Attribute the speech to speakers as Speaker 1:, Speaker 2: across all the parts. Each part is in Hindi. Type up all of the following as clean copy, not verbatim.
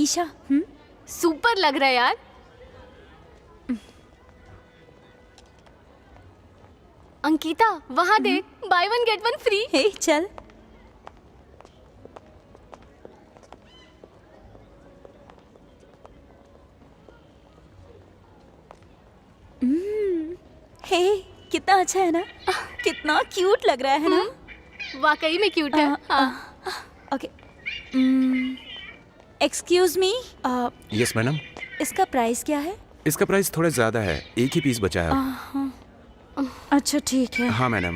Speaker 1: ईशा।
Speaker 2: सुपर लग रहा है यार। अंकिता वहाँ देख, buy one get one free.
Speaker 1: Hey चल। हे कितना अच्छा है ना, कितना क्यूट लग रहा है ना।
Speaker 2: वाकई में क्यूट है।
Speaker 1: Okay excuse me,
Speaker 3: yes madam.
Speaker 1: इसका प्राइस क्या है?
Speaker 3: इसका प्राइस थोड़ा ज्यादा है, एक ही पीस बचा है।
Speaker 1: अच्छा ठीक है।
Speaker 3: हाँ मैडम।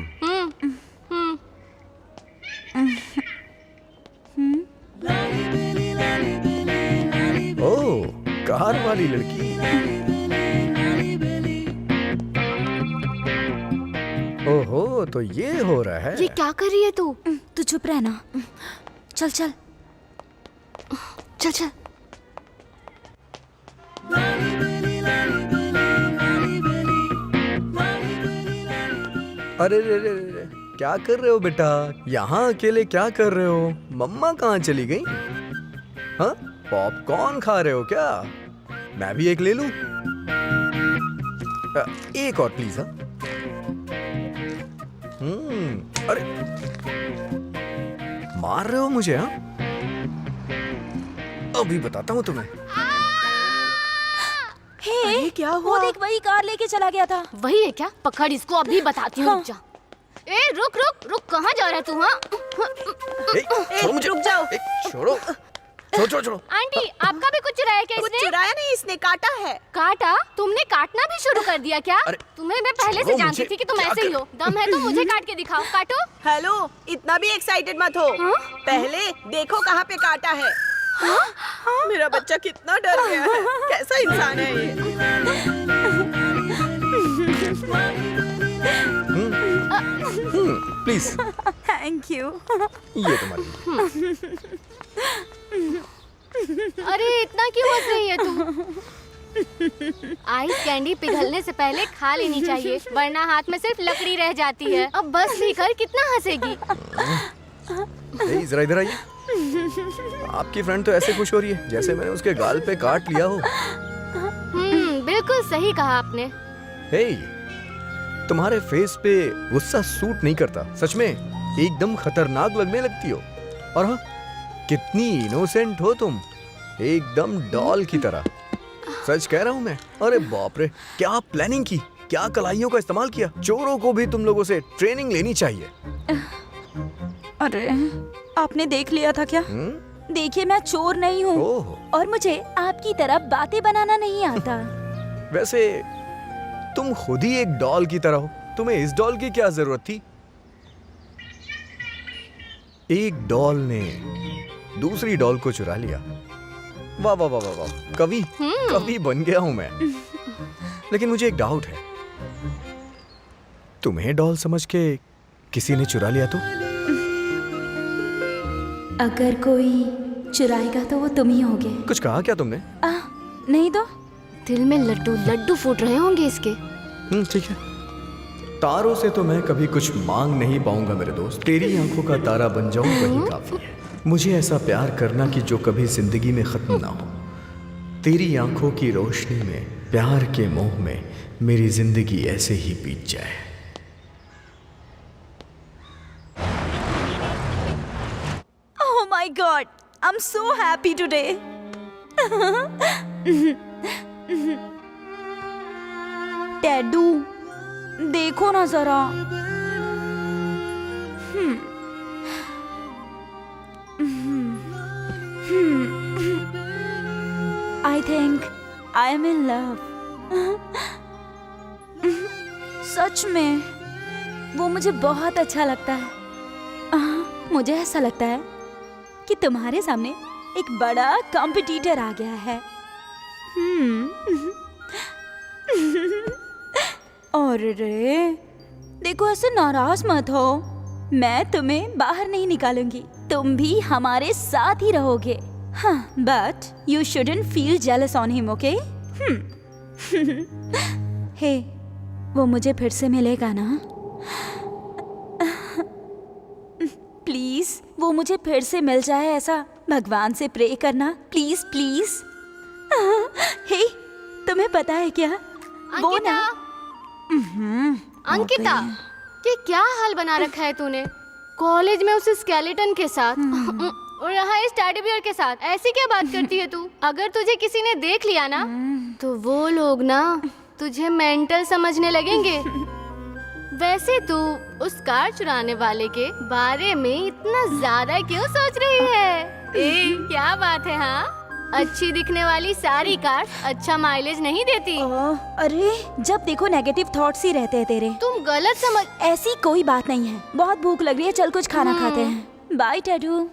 Speaker 4: ओह, कार वाली लड़की। ओहो, तो ये हो रहा है।
Speaker 2: ये क्या कर रही है तू?
Speaker 1: तू चुप रह ना। चल चल
Speaker 2: चल चल।
Speaker 4: अरे रे रे रे, क्या कर रहे हो बेटा? यहाँ अकेले क्या कर रहे हो? मम्मा कहाँ चली गई? हाँ, पॉपकॉर्न खा रहे हो क्या? मैं भी एक ले लूं? एक और प्लीज। हाँ, अरे मार रहे हो मुझे? हाँ, अभी बताता हूँ तुम्हें।
Speaker 1: हे क्या हुआ? वो देख, वही कार लेके चला गया था।
Speaker 2: वही है क्या? पकड़ इसको, अभी बताती हूँ। रुक जा। ए रुक रुक रुक, कहाँ जा रहा है तू? हाँ
Speaker 4: छोड़ो मुझे।
Speaker 1: रुक जाओ।
Speaker 4: छोड़ो छोड़ो छोड़ो छोड़ो।
Speaker 2: आंटी, आपका भी कुछ चुराया क्या
Speaker 5: कुछ
Speaker 2: इसने?
Speaker 5: चुराया नहीं, इसने काटा है।
Speaker 2: काटा? तुमने काटना भी शुरू कर दिया क्या?
Speaker 4: अरे,
Speaker 2: तुम्हें मैं पहले से
Speaker 4: छोड़ो
Speaker 2: जानती
Speaker 4: मुझे।
Speaker 2: थी कि तुम
Speaker 4: क्या
Speaker 2: ऐसे ही हो। दम है तो मुझे काट के दिखाओ। काटो।
Speaker 5: हेलो, इतना भी एक्साइटेड मत हो।
Speaker 2: हाँ?
Speaker 5: पहले देखो कहाँ पे काटा है। मेरा बच्चा कितना डर गया है। कैसा इंसान है ये?
Speaker 4: Please,
Speaker 1: thank you.
Speaker 4: ये तुम्हारी।
Speaker 2: अरे इतना क्यों हंस रही है तू? आइस कैंडी पिघलने से पहले खा लेनी चाहिए, वरना हाथ में सिर्फ लकड़ी रह जाती है। अब बस भी कर, कितना हंसेगी?
Speaker 4: जरा इधर आइए। आपकी फ्रेंड तो ऐसे खुश हो रही है जैसे मैंने उसके गाल पे काट लिया हो।
Speaker 2: बिल्कुल सही कहा आपने।
Speaker 4: हे, तुम्हारे फेस पे गुस्सा सूट नहीं करता। सच में एकदम खतरनाक लगने लगती हो। और हाँ, कितनी इनोसेंट हो तुम, एकदम डॉल की तरह। सच कह रहा हूँ मैं। अरे बाप रे, क्या प्लानिंग की, क्या कलाइयों का इस्तेमाल किया। चोरों को भी तुम लोगों से ट्रेनिंग लेनी चाहिए।
Speaker 1: अरे आपने देख लिया था क्या? देखिए, मैं चोर नहीं हूँ
Speaker 4: ओह।
Speaker 1: और मुझे आपकी तरह बातें बनाना नहीं आता।
Speaker 4: वैसे तुम खुद ही एक डॉल की तरह हो, तुम्हें इस डॉल की क्या जरूरत थी? एक डॉल ने दूसरी डॉल को चुरा लिया। वाह वाह वाह वाह वाह, कवि कवि बन गया हूं मैं। लेकिन मुझे एक डाउट है, तुम्हें डॉल समझ के किसी ने चुरा लिया तो?
Speaker 1: अगर कोई चुराएगा तो वो तुम ही होगे।
Speaker 4: कुछ कहा क्या तुमने?
Speaker 1: नहीं तो।
Speaker 2: दिल में लड्डू लड्डू फूट रहे होंगे इसके।
Speaker 4: ठीक है। तारों से तो मैं कभी कुछ मांग नहीं पाऊंगा मेरे दोस्त। तेरी आंखों का तारा बन जाऊं वही काफी है। मुझे ऐसा प्यार करना कि जो कभी जिंदगी में खत्म ना हो। तेरी आंखों की रोशनी में, प्यार के मोह में मेरी जिंदगी ऐसे ही बीत जाए।
Speaker 1: Oh my God, I'm so happy today. टैडू, देखो ना जरा। I think I am in love. सच में वो मुझे बहुत अच्छा लगता है। मुझे ऐसा लगता है कि तुम्हारे सामने एक बड़ा कॉम्पिटिटर आ गया है। और रे, देखो ऐसे नाराज मत हो, मैं तुम्हें बाहर नहीं निकालूंगी, तुम भी हमारे साथ ही रहोगे। हाँ, but you shouldn't feel jealous on him, okay? Hey, वो मुझे फिर से मिलेगा ना? प्लीज, वो मुझे फिर से मिल जाए ऐसा भगवान से प्रे करना प्लीज प्लीज। हे, तुम्हें पता है क्या वो
Speaker 2: अंकिता,
Speaker 1: ना
Speaker 2: अंकिता, ये क्या हाल बना रखा है तूने? कॉलेज में उस स्केलेटन के साथ और यहाँ इस टेडी बियर के साथ ऐसी क्या बात करती है तू? अगर तुझे किसी ने देख लिया ना तो वो लोग ना तुझे मेंटल समझने लगेंगे। वैसे तू उस कार चुराने वाले के बारे में इतना ज्यादा क्यों सोच रही है? क्या बात है? हाँ, अच्छी दिखने वाली सारी कार अच्छा माइलेज नहीं देती।
Speaker 1: अरे जब देखो नेगेटिव थॉट्स ही रहते हैं तेरे।
Speaker 2: तुम गलत समझ।
Speaker 1: ऐसी कोई बात नहीं है, बहुत भूख लग रही है, चल कुछ खाना खाते हैं। बाय टैडू।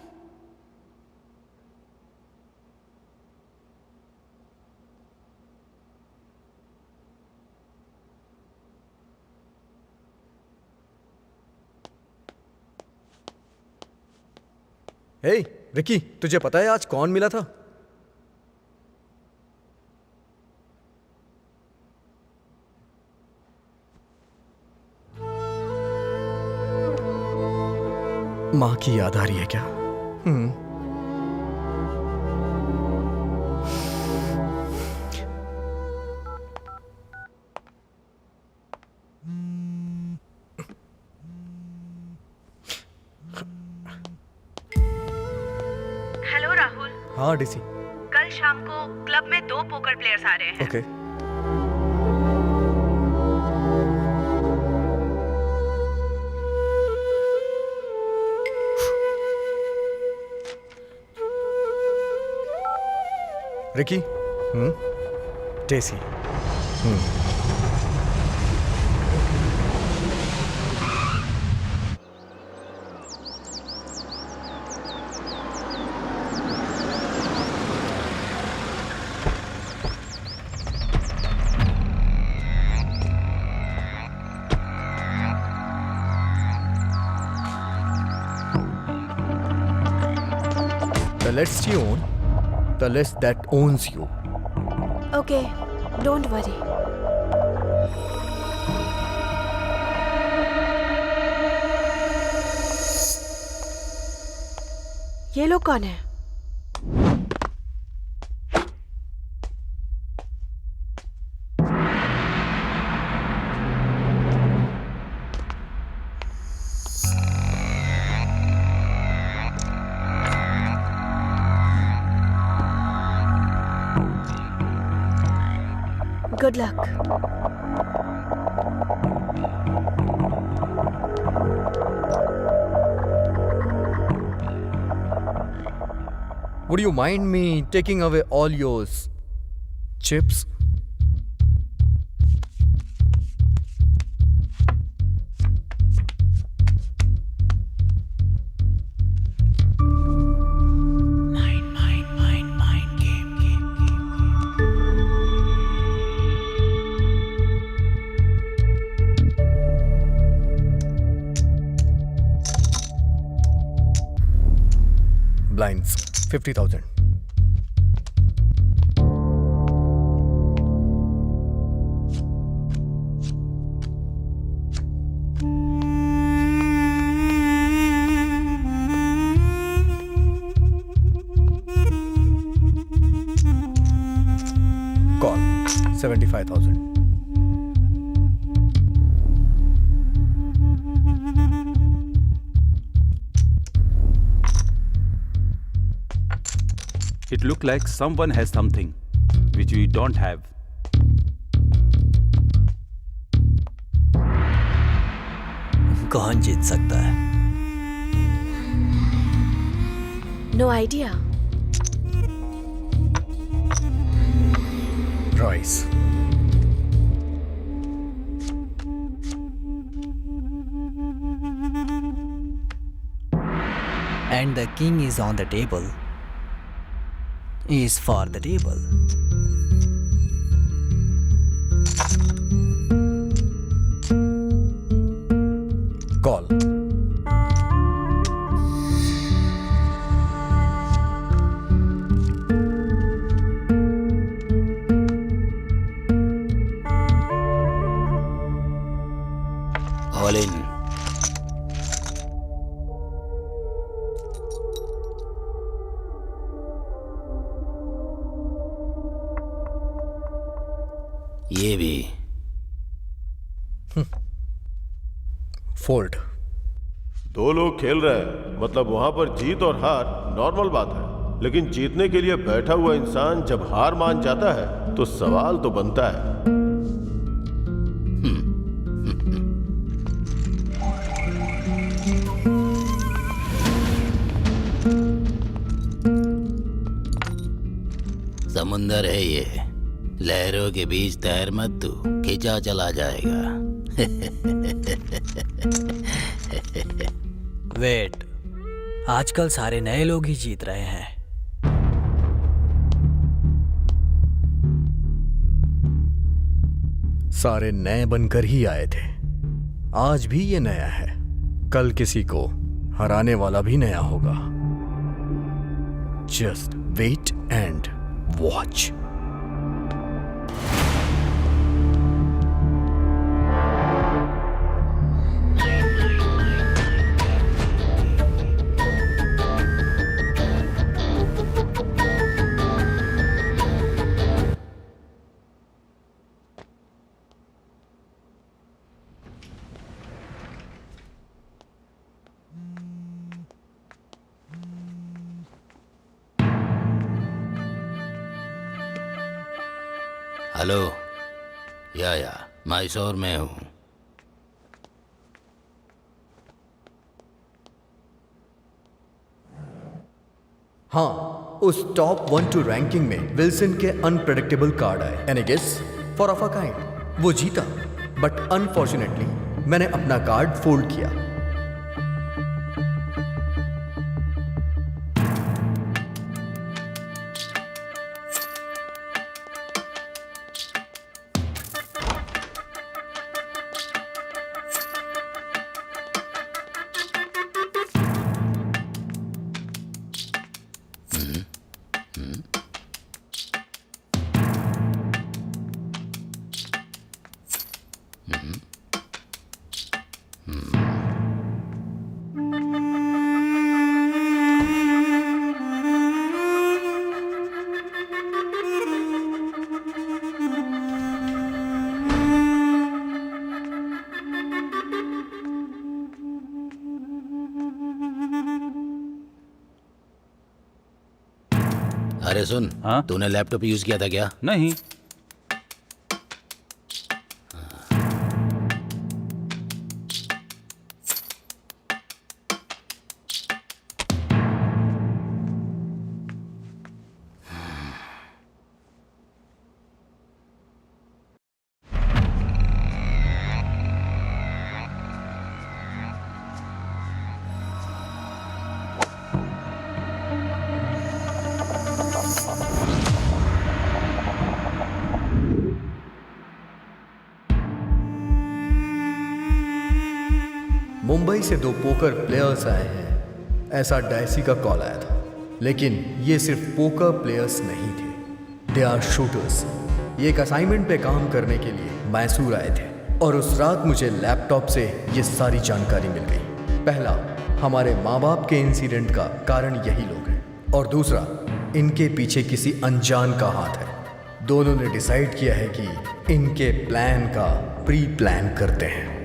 Speaker 4: हे रिकी, तुझे पता है आज कौन मिला था? माँ की याद आ रही है क्या?
Speaker 5: हेलो राहुल,
Speaker 4: हाँ डीसी।
Speaker 5: कल शाम को क्लब में 2 पोकर प्लेयर्स आ रहे हैं।
Speaker 4: ओके। रिकी, डेसी। The less you own, the less that owns you.
Speaker 5: Okay, don't worry. ये लोग कौन है? Good luck.
Speaker 4: Would you mind me taking away all your chips? Blinds, 50,000. Call, 75,000.
Speaker 6: It looked like someone has something which we don't have.
Speaker 7: कौन जीत सकता है?
Speaker 5: No idea.
Speaker 4: Royce.
Speaker 7: And the king is on the table. Is for the table.
Speaker 4: Call.
Speaker 6: All in.
Speaker 8: ये भी।
Speaker 4: फोल्ड।
Speaker 9: दो लोग खेल रहे हैं, मतलब वहां पर जीत और हार नॉर्मल बात है, लेकिन जीतने के लिए बैठा हुआ इंसान जब हार मान जाता है तो सवाल तो बनता है।
Speaker 8: समुंदर है ये, लहरों के बीच तैर मत तू, खींचा चला जाएगा।
Speaker 7: वेट, आजकल सारे नए लोग ही जीत रहे हैं।
Speaker 4: सारे नए बनकर ही आए थे। आज भी ये नया है, कल किसी को हराने वाला भी नया होगा। Just wait and watch.
Speaker 8: Hello, yeah Mysore में हूँ।
Speaker 4: हाँ, उस टॉप 1-2 रैंकिंग में विल्सन के अनप्रेडिक्टेबल कार्ड आए। Any guess? Four of a kind वो जीता, बट अनफॉर्चुनेटली मैंने अपना कार्ड फोल्ड किया।
Speaker 8: अरे सुन,
Speaker 6: हाँ?
Speaker 8: तूने लैपटॉप यूज किया था क्या?
Speaker 6: नहीं।
Speaker 4: मुंबई से 2 पोकर प्लेयर्स आए हैं, ऐसा डायसी का कॉल आया था। लेकिन ये सिर्फ पोकर प्लेयर्स नहीं थे, दे आर शूटर्स। ये एक असाइनमेंट पे काम करने के लिए मैसूर आए थे, और उस रात मुझे लैपटॉप से ये सारी जानकारी मिल गई। पहला, हमारे माँ बाप के इंसिडेंट का कारण यही लोग हैं, और दूसरा, इनके पीछे किसी अनजान का हाथ है। दोनों ने डिसाइड किया है कि इनके प्लान का प्री प्लान करते हैं।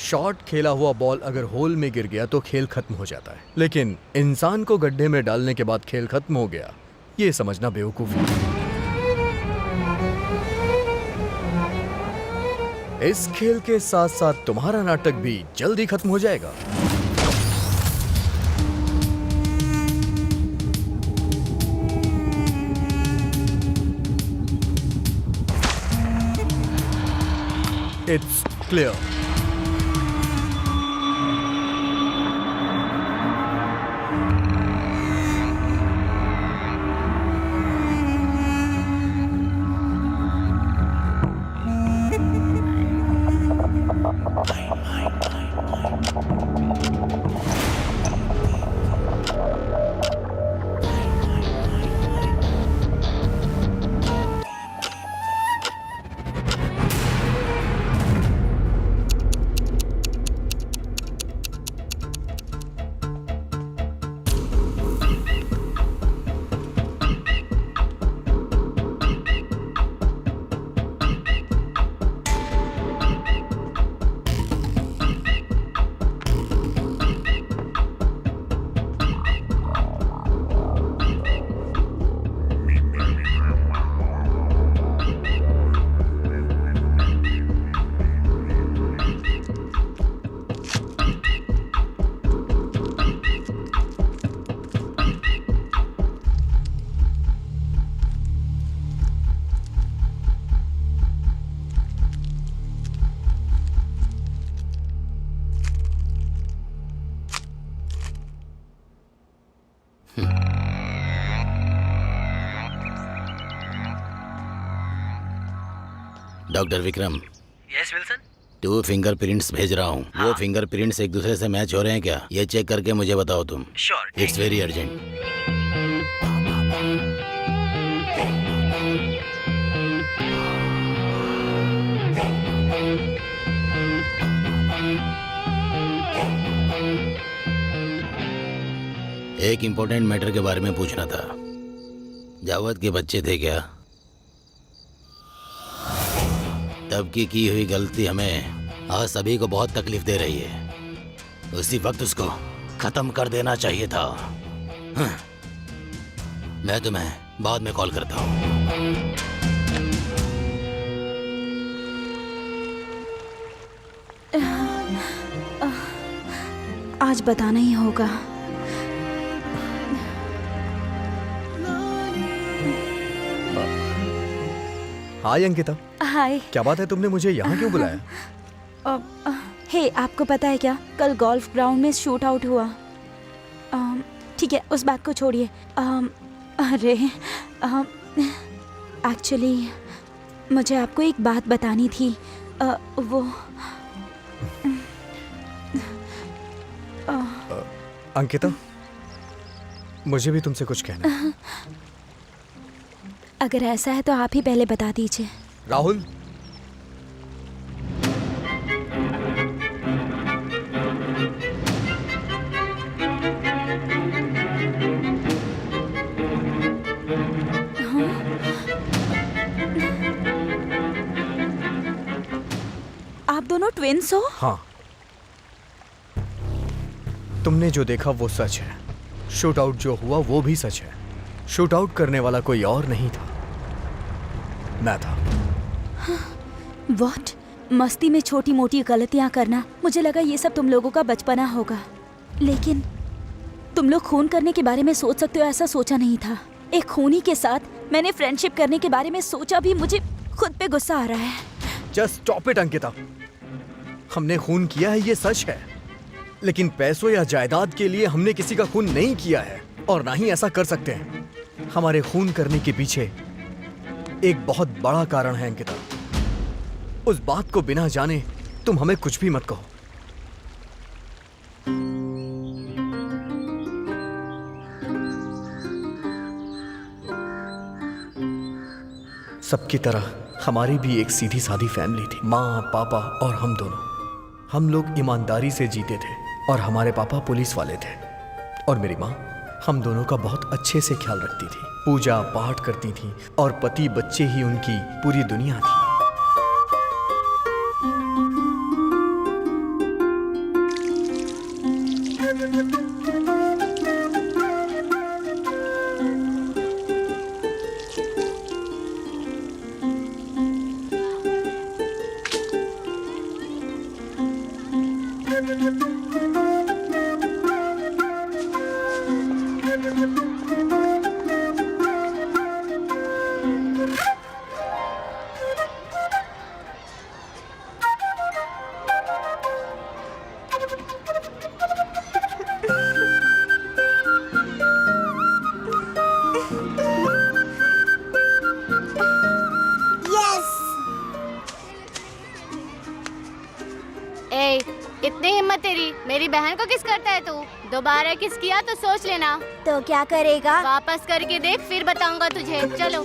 Speaker 4: शॉट खेला हुआ बॉल अगर होल में गिर गया तो खेल खत्म हो जाता है, लेकिन इंसान को गड्ढे में डालने के बाद खेल खत्म हो गया, ये समझना बेवकूफी है। इस खेल के साथ साथ तुम्हारा नाटक भी जल्दी खत्म हो जाएगा। It's clear.
Speaker 8: Doctor Vikram,
Speaker 7: yes Wilson.
Speaker 8: 2 fingerprints भेज रहा हूँ। वो फिंगरप्रिंट्स एक दूसरे से मैच हो रहे हैं क्या, ये चेक करके मुझे बताओ तुम।
Speaker 7: श्योर।
Speaker 8: It's very urgent. एक इम्पोर्टेंट मैटर के बारे में पूछना था। जावद के बच्चे थे क्या? तब की हुई गलती हमें आज सभी को बहुत तकलीफ दे रही है। उसी वक्त उसको खत्म कर देना चाहिए था। हाँ। मैं तुम्हें बाद में कॉल करता हूँ।
Speaker 1: आज बताना ही होगा।
Speaker 4: हाय अंकिता,
Speaker 1: हाय।
Speaker 4: क्या बात है, तुमने मुझे यहाँ क्यों बुलाया?
Speaker 1: हे, आपको पता है क्या, कल गोल्फ ग्राउंड में शूट आउट हुआ। ठीक है, उस बात को छोड़िए। अरे एक्चुअली मुझे आपको एक बात बतानी थी। वो
Speaker 4: अंकिता, मुझे भी तुमसे कुछ कहना है।
Speaker 1: अगर ऐसा है तो आप ही पहले बता दीजिए।
Speaker 4: राहुल,
Speaker 1: आप दोनों ट्विन्स हो?
Speaker 4: हाँ, तुमने जो देखा वो सच है। शूट आउट जो हुआ वो भी सच है। शूट आउट करने वाला कोई और नहीं था, मैं था।
Speaker 1: व्हाट? मस्ती में छोटी मोटी गलतियां करना, मुझे लगा ये सब तुम लोगों का बचपना होगा। लेकिन तुम लोग खून करने के बारे में सोच सकते हो, ऐसा सोचा नहीं था। एक खूनी के साथ मैंने फ्रेंडशिप करने के बारे में सोचा भी, मुझे खुद पे गुस्सा आ रहा है।
Speaker 4: Just stop it Ankita. हमने खून किया है, ये सच है, लेकिन पैसों या जायदाद के लिए हमने किसी का खून नहीं किया है, और ना ही ऐसा कर सकते हैं। हमारे खून करने के पीछे एक बहुत बड़ा कारण है अंकिता। उस बात को बिना जाने तुम हमें कुछ भी मत कहो। सबकी तरह हमारी भी एक सीधी सादी फैमिली थी। माँ, पापा और हम दोनों। हम लोग ईमानदारी से जीते थे, और हमारे पापा पुलिस वाले थे, और मेरी माँ हम दोनों का बहुत अच्छे से ख्याल रखती थी। पूजा पाठ करती थी, और पति बच्चे ही उनकी पूरी दुनिया थी।
Speaker 2: इतनी हिम्मत तेरी, मेरी बहन को किस करता है तू? दोबारा किस किया तो सोच लेना।
Speaker 1: तो क्या करेगा?
Speaker 2: वापस करके देख, फिर बताऊंगा तुझे। चलो।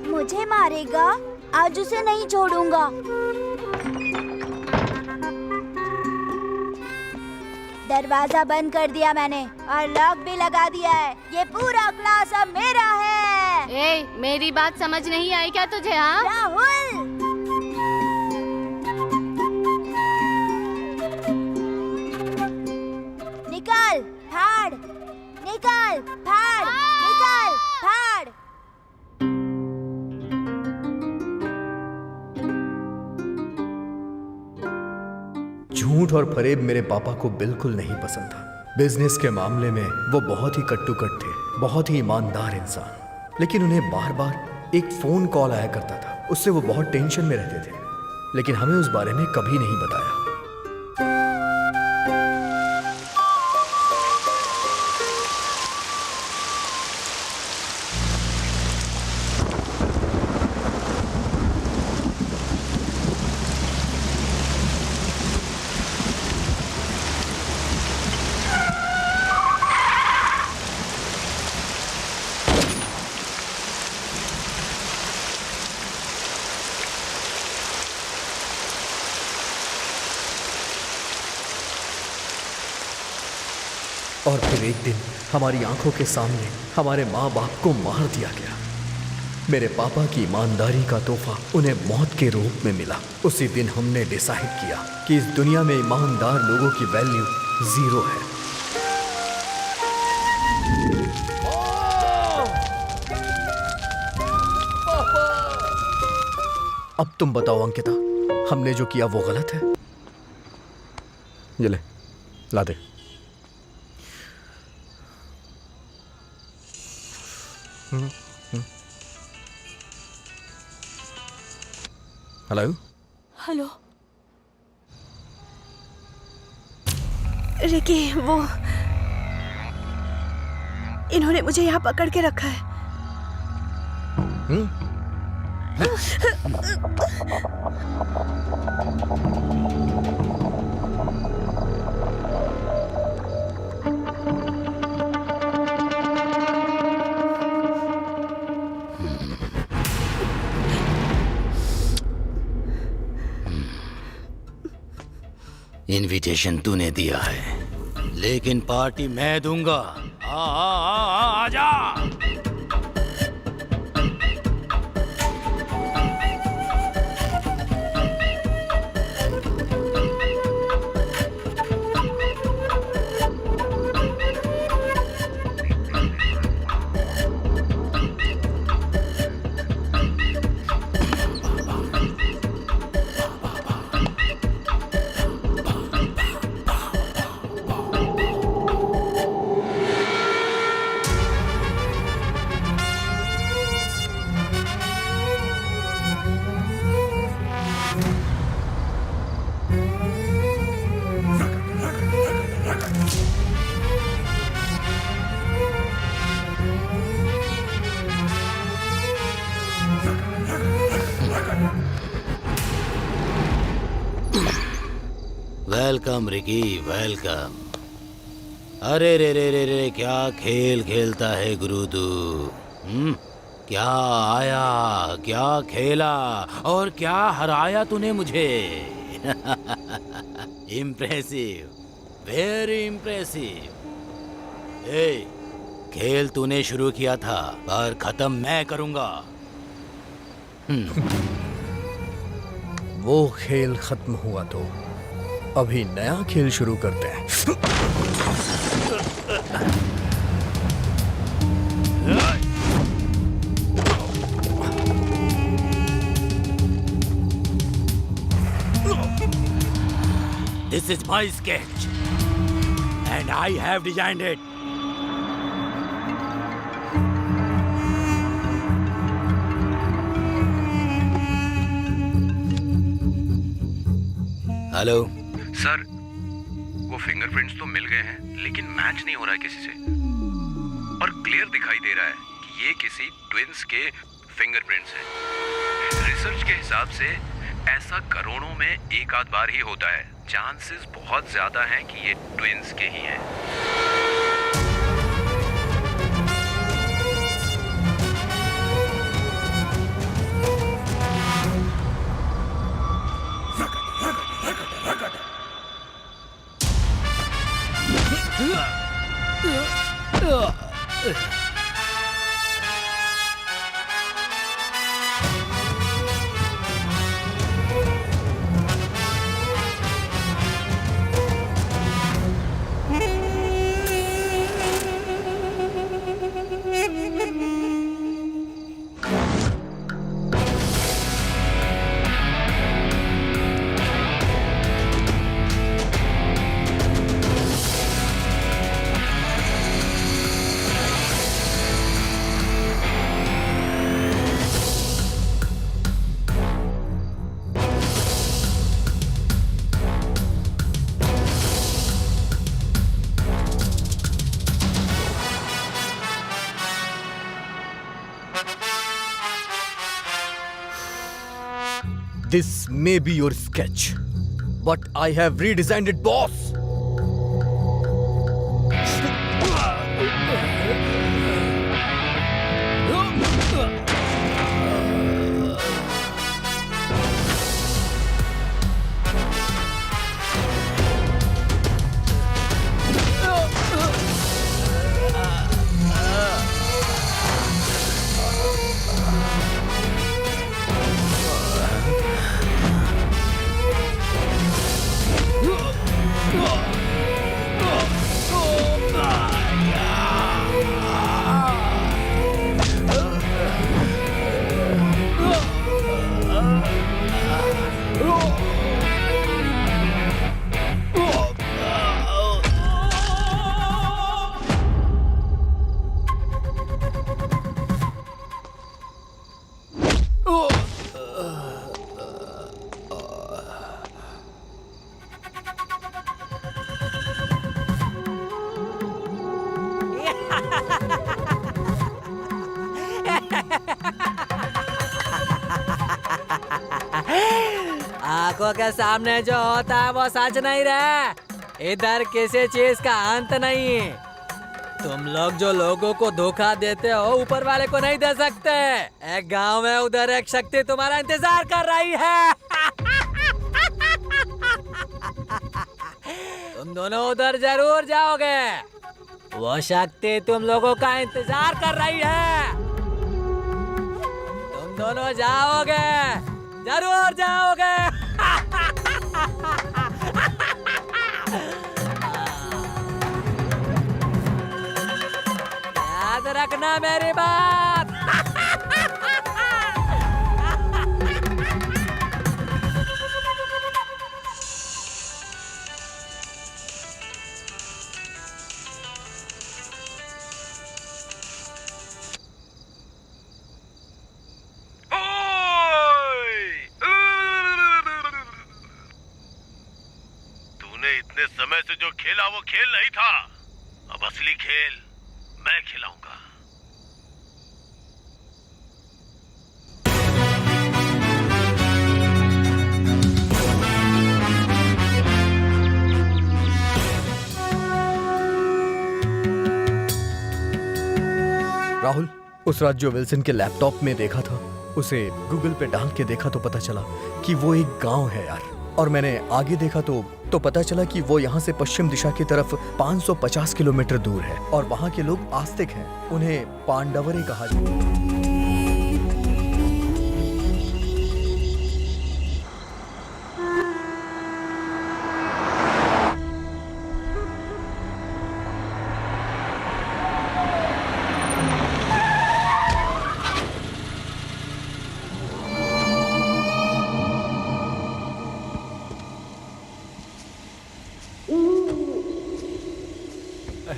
Speaker 1: मुझे मारेगा? आज उसे नहीं छोड़ूंगा। दरवाजा बंद कर दिया मैंने, और लॉक भी लगा दिया है। ये पूरा क्लास अब मेरा है।
Speaker 2: ए, मेरी बात समझ नहीं आई क्या तुझे? हाँ
Speaker 1: राहुल, निकल फाड़, निकल फाड़, निकल फाड़।
Speaker 4: झूठ और फरेब मेरे पापा को बिल्कुल नहीं पसंद था। बिजनेस के मामले में वो बहुत ही कट्टुकट थे, बहुत ही ईमानदार इंसान। लेकिन उन्हें बार बार एक फोन कॉल आया करता था, उससे वो बहुत टेंशन में रहते थे, लेकिन हमें उस बारे में कभी नहीं बताया। और फिर एक दिन हमारी आंखों के सामने हमारे माँ बाप को मार दिया गया। मेरे पापा की ईमानदारी का तोहफा उन्हें मौत के रूप में मिला। उसी दिन हमने डिसाइड किया कि इस दुनिया में ईमानदार लोगों की वैल्यू 0 है। अब तुम बताओ अंकिता, हमने जो किया वो गलत है? ये ले, ला दे। हेलो।
Speaker 1: हेलो।
Speaker 5: रिकी, वो इन्होंने मुझे यहाँ पकड़ के रखा है।
Speaker 8: इनविटेशन तूने दिया है, लेकिन पार्टी मैं दूंगा। आजा। Welcome Ricky, welcome. अरे रे रे रे रे, क्या खेल खेलता है गुरु तू। क्या आया, क्या खेला और क्या हराया तूने मुझे। Impressive, very impressive. खेल तूने शुरू किया था पर खत्म मैं करूंगा।
Speaker 4: वो खेल खत्म हुआ तो अभी नया खेल शुरू करते हैं।
Speaker 8: This is my sketch and I have designed it. Hello
Speaker 3: sir, वो फिंगरप्रिंट्स तो मिल गए हैं, लेकिन मैच नहीं हो रहा है किसी से। और क्लियर दिखाई दे रहा है कि ये किसी ट्विंस के फिंगरप्रिंट्स हैं। रिसर्च के हिसाब से ऐसा करोड़ों में एक आध बार ही होता है। चांसेस बहुत ज्यादा हैं कि ये ट्विंस के ही हैं।
Speaker 4: This may be your sketch, but I have redesigned it, boss.
Speaker 7: आंखों के सामने जो होता है वो सच नहीं रहे। इधर किसी चीज का अंत नहीं। तुम लोग जो लोगों को धोखा देते हो ऊपर वाले को नहीं दे सकते। एक गांव में उधर एक शक्ति तुम्हारा इंतजार कर रही है। तुम दोनों उधर जरूर जाओगे। वो शक्ति तुम लोगों का इंतजार कर रही है। तुम दोनों जाओगे, जरूर जाओगे। याद रखना मेरी बात।
Speaker 9: तूने इतने समय से जो खेला वो खेल नहीं था। अब असली खेल मैं खिलाऊंगा।
Speaker 4: राहुल, उस रात जो विल्सन के लैपटॉप में देखा था उसे गूगल पे डाल के देखा तो पता चला कि वो एक गांव है यार। और मैंने आगे देखा तो पता चला कि वो यहाँ से पश्चिम दिशा की तरफ 550 किलोमीटर दूर है। और वहाँ के लोग आस्तिक हैं, उन्हें पांडवरे कहा जाता है।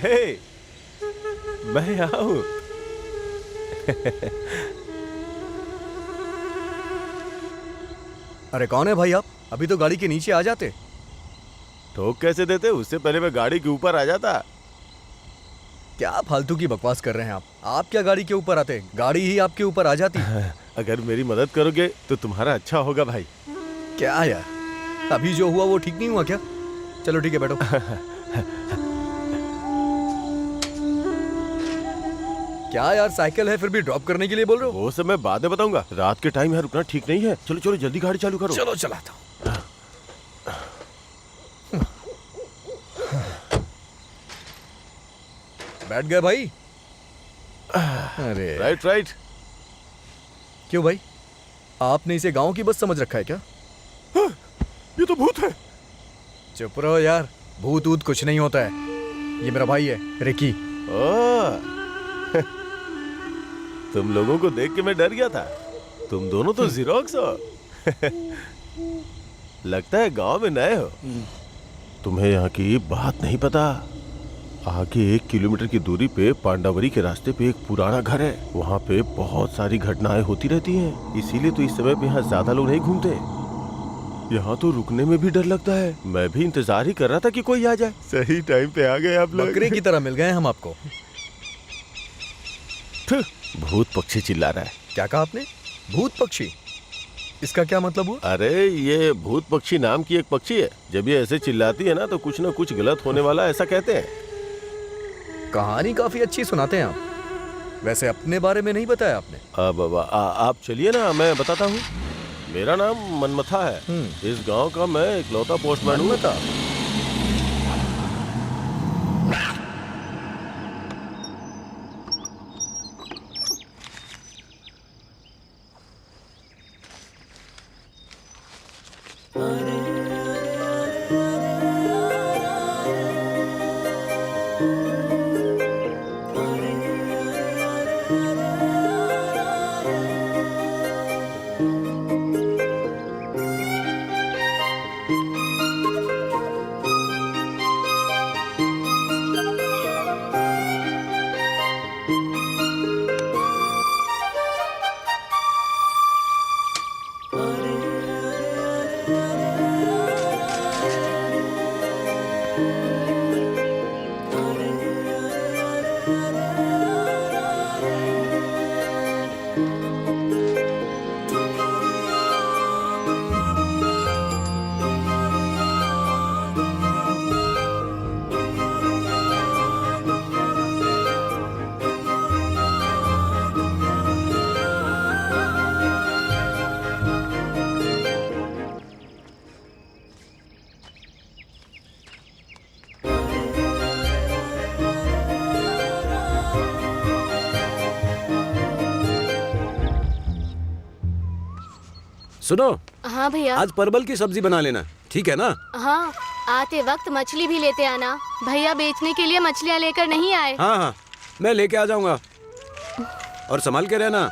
Speaker 9: हे, मैं यहाँ हूँ।
Speaker 4: अरे कौन है भाई आप? अभी तो गाड़ी के नीचे आ जाते।
Speaker 9: ठोक कैसे देते? उससे पहले मैं गाड़ी के ऊपर आ जाता।
Speaker 4: क्या फालतू की बकवास कर रहे हैं आप? आप क्या गाड़ी के ऊपर आते? गाड़ी ही आपके ऊपर आ जाती।
Speaker 9: अगर मेरी मदद करोगे तो तुम्हारा अच्छा होगा भाई।
Speaker 4: क्या यार, अभी जो हुआ वो ठीक नहीं हुआ क्या? चलो ठीक है, बैठो। क्या यार, साइकिल है फिर भी ड्रॉप करने के लिए बोल रहे हो?
Speaker 9: वो सब मैं बाद में बताऊंगा। रात के टाइम यहाँ रुकना ठीक नहीं है। चलो चलो जल्दी गाड़ी चालू करो।
Speaker 4: चलो चलाता हूँ। बैठ गए भाई? अरे
Speaker 9: राइट राइट।
Speaker 4: क्यों भाई, आपने इसे गांव की बस समझ रखा है क्या?
Speaker 9: ये तो भूत है।
Speaker 4: चुप रहो यार, भूत ऊत कुछ नहीं होता है। ये मेरा भाई है रिकी।
Speaker 9: तुम लोगों को देख के मैं डर गया था। तुम दोनों तो जीरोक्स हो। लगता है गांव में नए हो। तुम्हें यहाँ की बात नहीं पता। आगे 1 किलोमीटर की दूरी पे पांडावरी के रास्ते पे एक पुराना घर है। वहाँ पे बहुत सारी घटनाएं होती रहती हैं। इसीलिए तो इस समय पे यहाँ ज्यादा लोग नहीं घूमते। यहाँ तो रुकने में भी डर लगता है। मैं भी इंतजार ही कर रहा था कि कोई आ जाए। सही टाइम पे आ गए आप लोग।
Speaker 4: बकरे की तरह मिल गए हम आपको।
Speaker 9: भूत पक्षी चिल्ला रहा है।
Speaker 4: क्या कहा आपने? भूत पक्षी? इसका क्या मतलब हुआ?
Speaker 9: अरे ये भूत पक्षी नाम की एक पक्षी है। जब ये ऐसे चिल्लाती है ना तो कुछ ना कुछ गलत होने वाला ऐसा कहते हैं।
Speaker 4: कहानी काफी अच्छी सुनाते हैं आप। वैसे अपने बारे में नहीं बताया आपने।
Speaker 9: अब आप चलिए ना, मैं बताता हूँ। मेरा नाम मनमथा है। इस गांव का मैं इकलौता पोस्टमैन हूँ।
Speaker 4: मनमथा?
Speaker 3: सुनो,
Speaker 2: हाँ भैया।
Speaker 3: आज परवल की सब्जी बना लेना, ठीक है ना?
Speaker 2: हाँ, आते वक्त मछली भी लेते आना। भैया बेचने के लिए मछलियाँ लेकर नहीं आए।
Speaker 3: हाँ हाँ, मैं लेके आ जाऊंगा। और संभाल के रहना।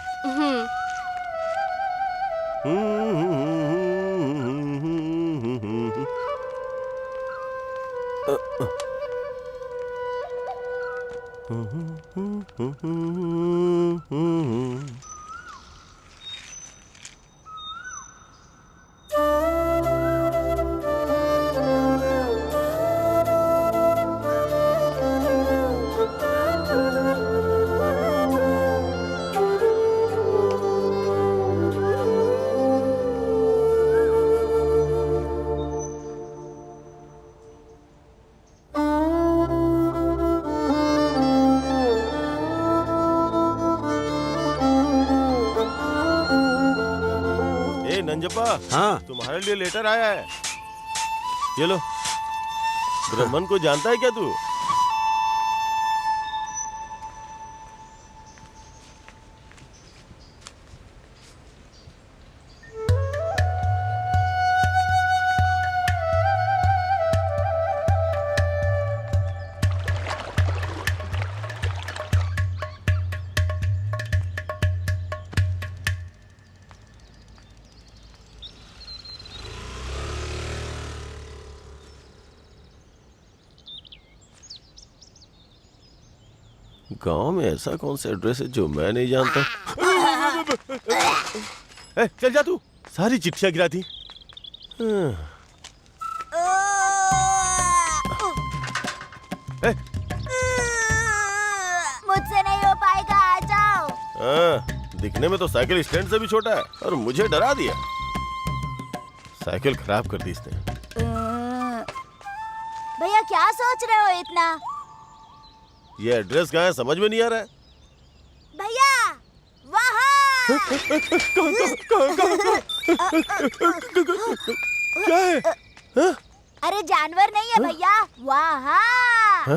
Speaker 9: ए नंजप्पा,
Speaker 3: हाँ,
Speaker 9: तुम्हारे लिए लेटर आया है। ये लो। ब्रह्मन को जानता है क्या तू? गांव में ऐसा कौन सा एड्रेस है जो मैं नहीं जानता? चल जा तू, सारी चिट्ठियां गिरा दी।
Speaker 1: मुझसे नहीं हो पाएगा, आ जाओ।
Speaker 9: दिखने में तो साइकिल स्टैंड से भी छोटा है और मुझे डरा दिया। साइकिल खराब कर दी इसने।
Speaker 1: भैया क्या सोच रहे हो इतना?
Speaker 9: ये एड्रेस कहाँ है समझ में नहीं आ रहा है।
Speaker 1: भैया वहाँ।
Speaker 9: क्या है?
Speaker 1: अरे जानवर नहीं है भैया, वहाँ।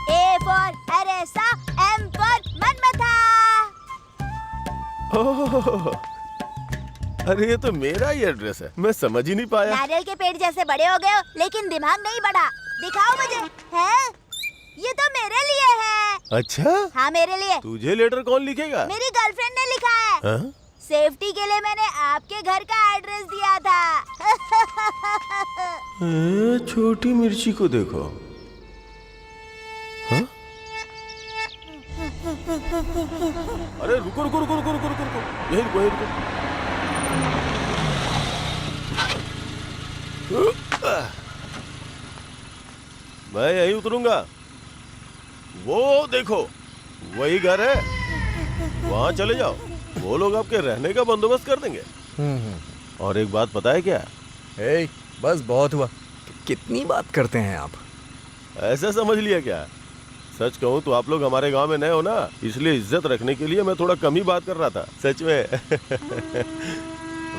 Speaker 1: A for अरेसा, M for Manmatha.
Speaker 9: अरे ये तो मेरा ही एड्रेस है, मैं समझ ही नहीं पाया।
Speaker 1: नारियल के पेड़ जैसे बड़े हो गए हो, लेकिन दिमाग नहीं बढ़ा। दिखाओ मुझे। है? ये तो मेरे लिए है।
Speaker 9: अच्छा?
Speaker 1: हाँ मेरे लिए।
Speaker 9: तुझे लेटर कौन लिखेगा?
Speaker 1: मेरी गर्लफ्रेंड ने लिखा है।
Speaker 9: हाँ?
Speaker 1: सेफ्टी के लिए मैंने आपके घर का एड्रेस दिया था।
Speaker 9: छोटी मिर्ची को देखो। हाँ? अरे रुको रुको रुको रुको रुको रुको रुको, यही रुको यही रुको। मैं यहीं उतरूंगा। वो देखो, वही घर है, वहाँ चले जाओ। वो लोग आपके रहने का बंदोबस्त कर देंगे। और एक बात पता है क्या?
Speaker 4: बस बहुत हुआ। कितनी बात करते हैं आप?
Speaker 9: ऐसा समझ लिया क्या? सच कहूँ तो आप लोग हमारे गांव में नए हो ना, इसलिए इज्जत रखने के लिए मैं थोड़ा कम ही बात कर रहा था। सच में।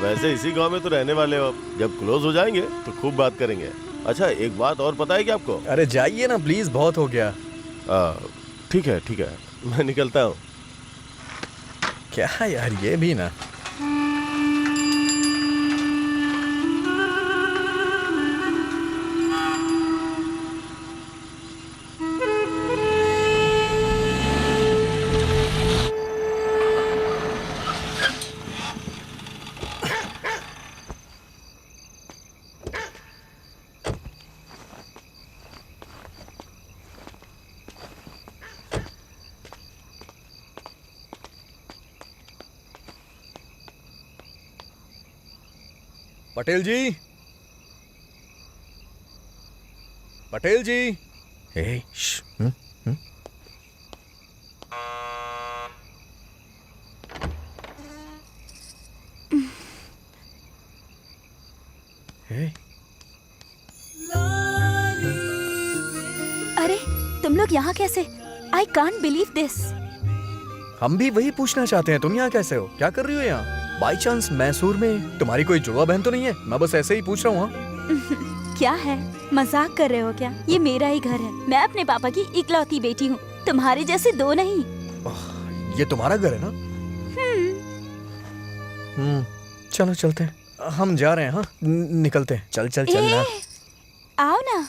Speaker 9: वैसे इसी गांव में तो रहने वाले हो। जब क्लोज हो जाएंगे तो खूब बात करेंगे। अच्छा एक बात और पता है क्या आपको?
Speaker 4: अरे जाइए ना प्लीज, बहुत हो गया।
Speaker 9: ठीक है मैं निकलता हूँ।
Speaker 4: क्या यार, ये भी ना। पटेल जी, पटेल जी।
Speaker 1: अरे तुम लोग यहाँ कैसे? I can't believe this.
Speaker 4: हम भी वही पूछना चाहते हैं, तुम यहाँ कैसे हो? क्या कर रही हो यहाँ? बाई चांस मैसूर में तुम्हारी कोई जुड़वा बहन तो नहीं है? मैं बस ऐसे ही पूछ रहा हूँ।
Speaker 1: क्या है, मजाक कर रहे हो क्या? ये मेरा ही घर है। मैं अपने पापा की इकलौती बेटी हूँ, तुम्हारे जैसे दो नहीं।
Speaker 4: ये तुम्हारा घर है ना? चलो चलते हैं, हम जा रहे हैं। हाँ निकलते हैं, चल चल चल ना।
Speaker 1: आओ ना।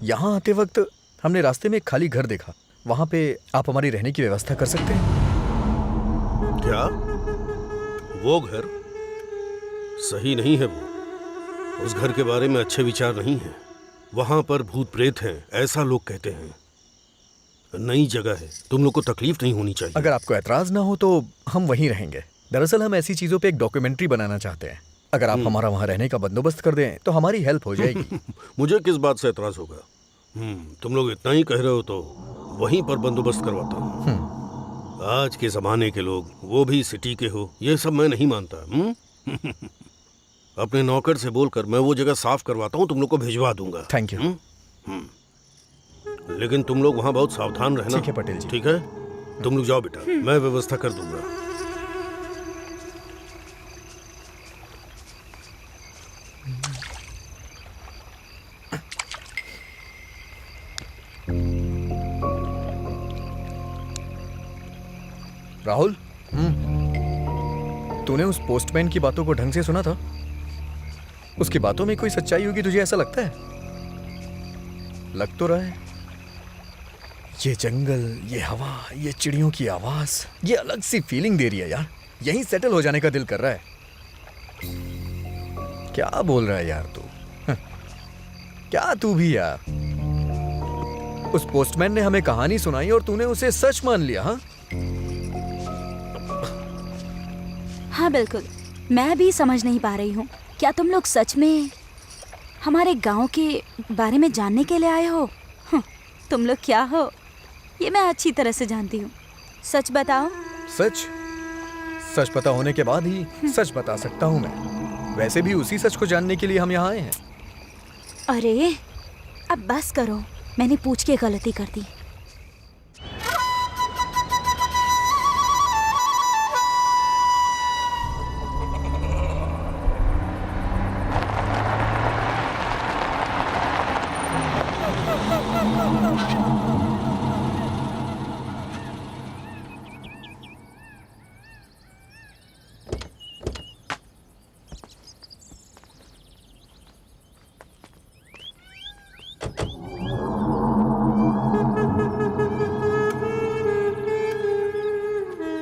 Speaker 4: यहाँ आते वक्त हमने रास्ते में एक खाली घर देखा, वहाँ पे आप हमारी रहने की व्यवस्था कर सकते हैं?
Speaker 9: क्या वो घर सही नहीं है? वो उस घर के बारे में अच्छे विचार नहीं है। वहां पर भूत प्रेत हैं, ऐसा लोग कहते हैं। नई जगह है, तुम लोग को तकलीफ नहीं होनी चाहिए।
Speaker 4: अगर आपको एतराज ना हो तो हम वहीं रहेंगे। दरअसल हम ऐसी चीजों पे एक डॉक्यूमेंट्री बनाना चाहते हैं। अगर आप हमारा वहाँ रहने का बंदोबस्त कर दें तो हमारी हेल्प हो जाएगी।
Speaker 9: मुझे किस बात से एतराज होगा? तुम लोग इतना ही कह रहे हो तो वहीं पर बंदोबस्त करवाता हूँ। आज के जमाने के लोग, वो भी सिटी के हो, ये सब मैं नहीं मानता। अपने नौकर से बोलकर मैं वो जगह साफ करवाता हूँ, तुम लोग को भिजवा दूंगा।
Speaker 4: Thank you.
Speaker 9: लेकिन तुम लोग वहाँ बहुत सावधान रहना।
Speaker 4: ठीक है पटेल जी।
Speaker 9: ठीक है, तुम लोग जाओ बेटा, मैं व्यवस्था कर दूंगा।
Speaker 4: राहुल, तूने उस पोस्टमैन की बातों को ढंग से सुना था? उसकी बातों में कोई सच्चाई होगी, तुझे ऐसा लगता है? लग तो रहा है। ये जंगल, ये हवा, ये चिड़ियों की आवाज, ये अलग सी फीलिंग दे रही है यार। यहीं सेटल हो जाने का दिल कर रहा है। क्या बोल रहा है यार तू? क्या तू भी यार? उस पोस्टमैन ने हमें कहानी सुनाई और तूने उसे सच मान लिया? हाँ
Speaker 1: हाँ बिल्कुल, मैं भी समझ नहीं पा रही हूँ। क्या तुम लोग सच में हमारे गांव के बारे में जानने के लिए आए हो? तुम लोग क्या हो ये मैं अच्छी तरह से जानती हूँ। सच बताओ।
Speaker 4: सच? सच पता होने के बाद ही सच बता सकता हूँ मैं। वैसे भी उसी सच को जानने के लिए हम यहाँ आए हैं।
Speaker 1: अरे अब बस करो, मैंने पूछ के गलती कर दी।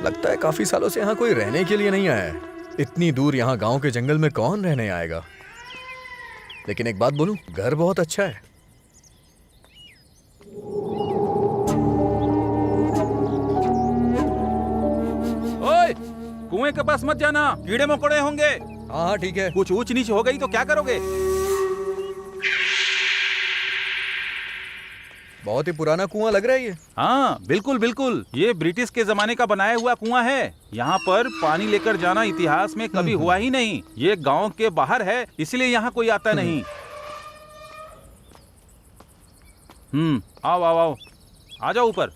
Speaker 4: लगता है काफी सालों से यहाँ कोई रहने के लिए नहीं आया है। इतनी दूर यहाँ गांव के जंगल में कौन रहने आएगा? लेकिन एक बात बोलूं, घर बहुत अच्छा है।
Speaker 6: ओए, कुएं के पास मत जाना, कीड़े मकोड़े होंगे।
Speaker 4: हाँ ठीक है।
Speaker 6: कुछ ऊंच नीच हो गई तो क्या करोगे?
Speaker 4: बहुत ही पुराना कुआं लग रहा है ये।
Speaker 6: हाँ बिल्कुल बिल्कुल, ये ब्रिटिश के जमाने का बनाया हुआ कुआं है। यहाँ पर पानी लेकर जाना इतिहास में कभी हुआ ही नहीं। ये गांव के बाहर है, इसलिए यहाँ कोई आता नहीं। आओ आओ आओ, आ जाओ ऊपर।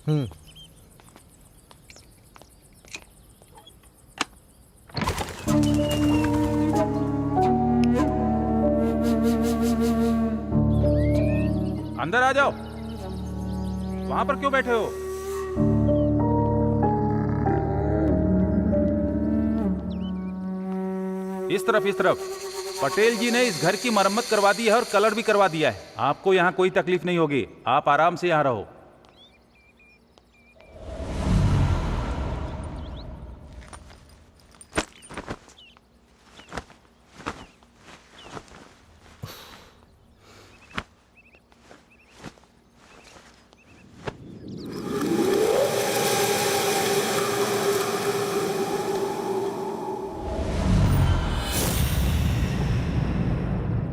Speaker 6: अंदर आ जाओ। वहां पर क्यों बैठे हो? इस तरफ इस तरफ। पटेल जी ने इस घर की मरम्मत करवा दी है और कलर भी करवा दिया है। आपको यहाँ कोई तकलीफ नहीं होगी, आप आराम से यहाँ रहो।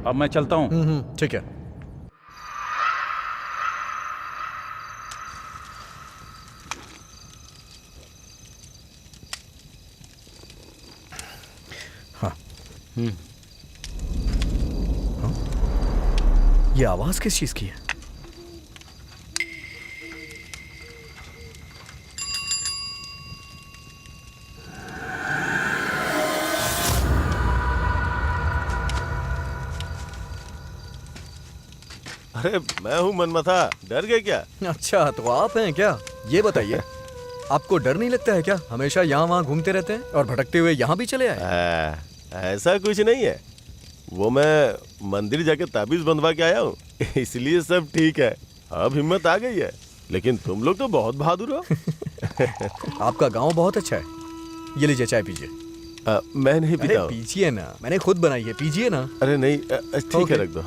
Speaker 6: अब मैं चलता हूँ।
Speaker 4: ठीक है। हाँ। हाँ? ये आवाज किस चीज की है?
Speaker 9: अरे मैं हूँ मनमथा, डर गए क्या?
Speaker 4: अच्छा तो आप हैं क्या? ये बताइए, आपको डर नहीं लगता है क्या? हमेशा यहाँ वहाँ घूमते रहते हैं और भटकते हुए यहाँ भी चले आए।
Speaker 9: ऐसा कुछ नहीं है, वो मैं मंदिर जाके ताबीज बंधवा के आया हूँ इसलिए सब ठीक है। अब हिम्मत आ गई है, लेकिन तुम लोग तो बहुत बहादुर हो।
Speaker 4: आपका गांव बहुत अच्छा है। ये लीजिए चाय पीजिए।
Speaker 9: मैं नहीं
Speaker 4: अरे
Speaker 9: पीता हूँ।
Speaker 4: पीजिए ना, मैंने खुद बनाई है, पीजिए ना।
Speaker 9: अरे नहीं, ठीक है, रख दो।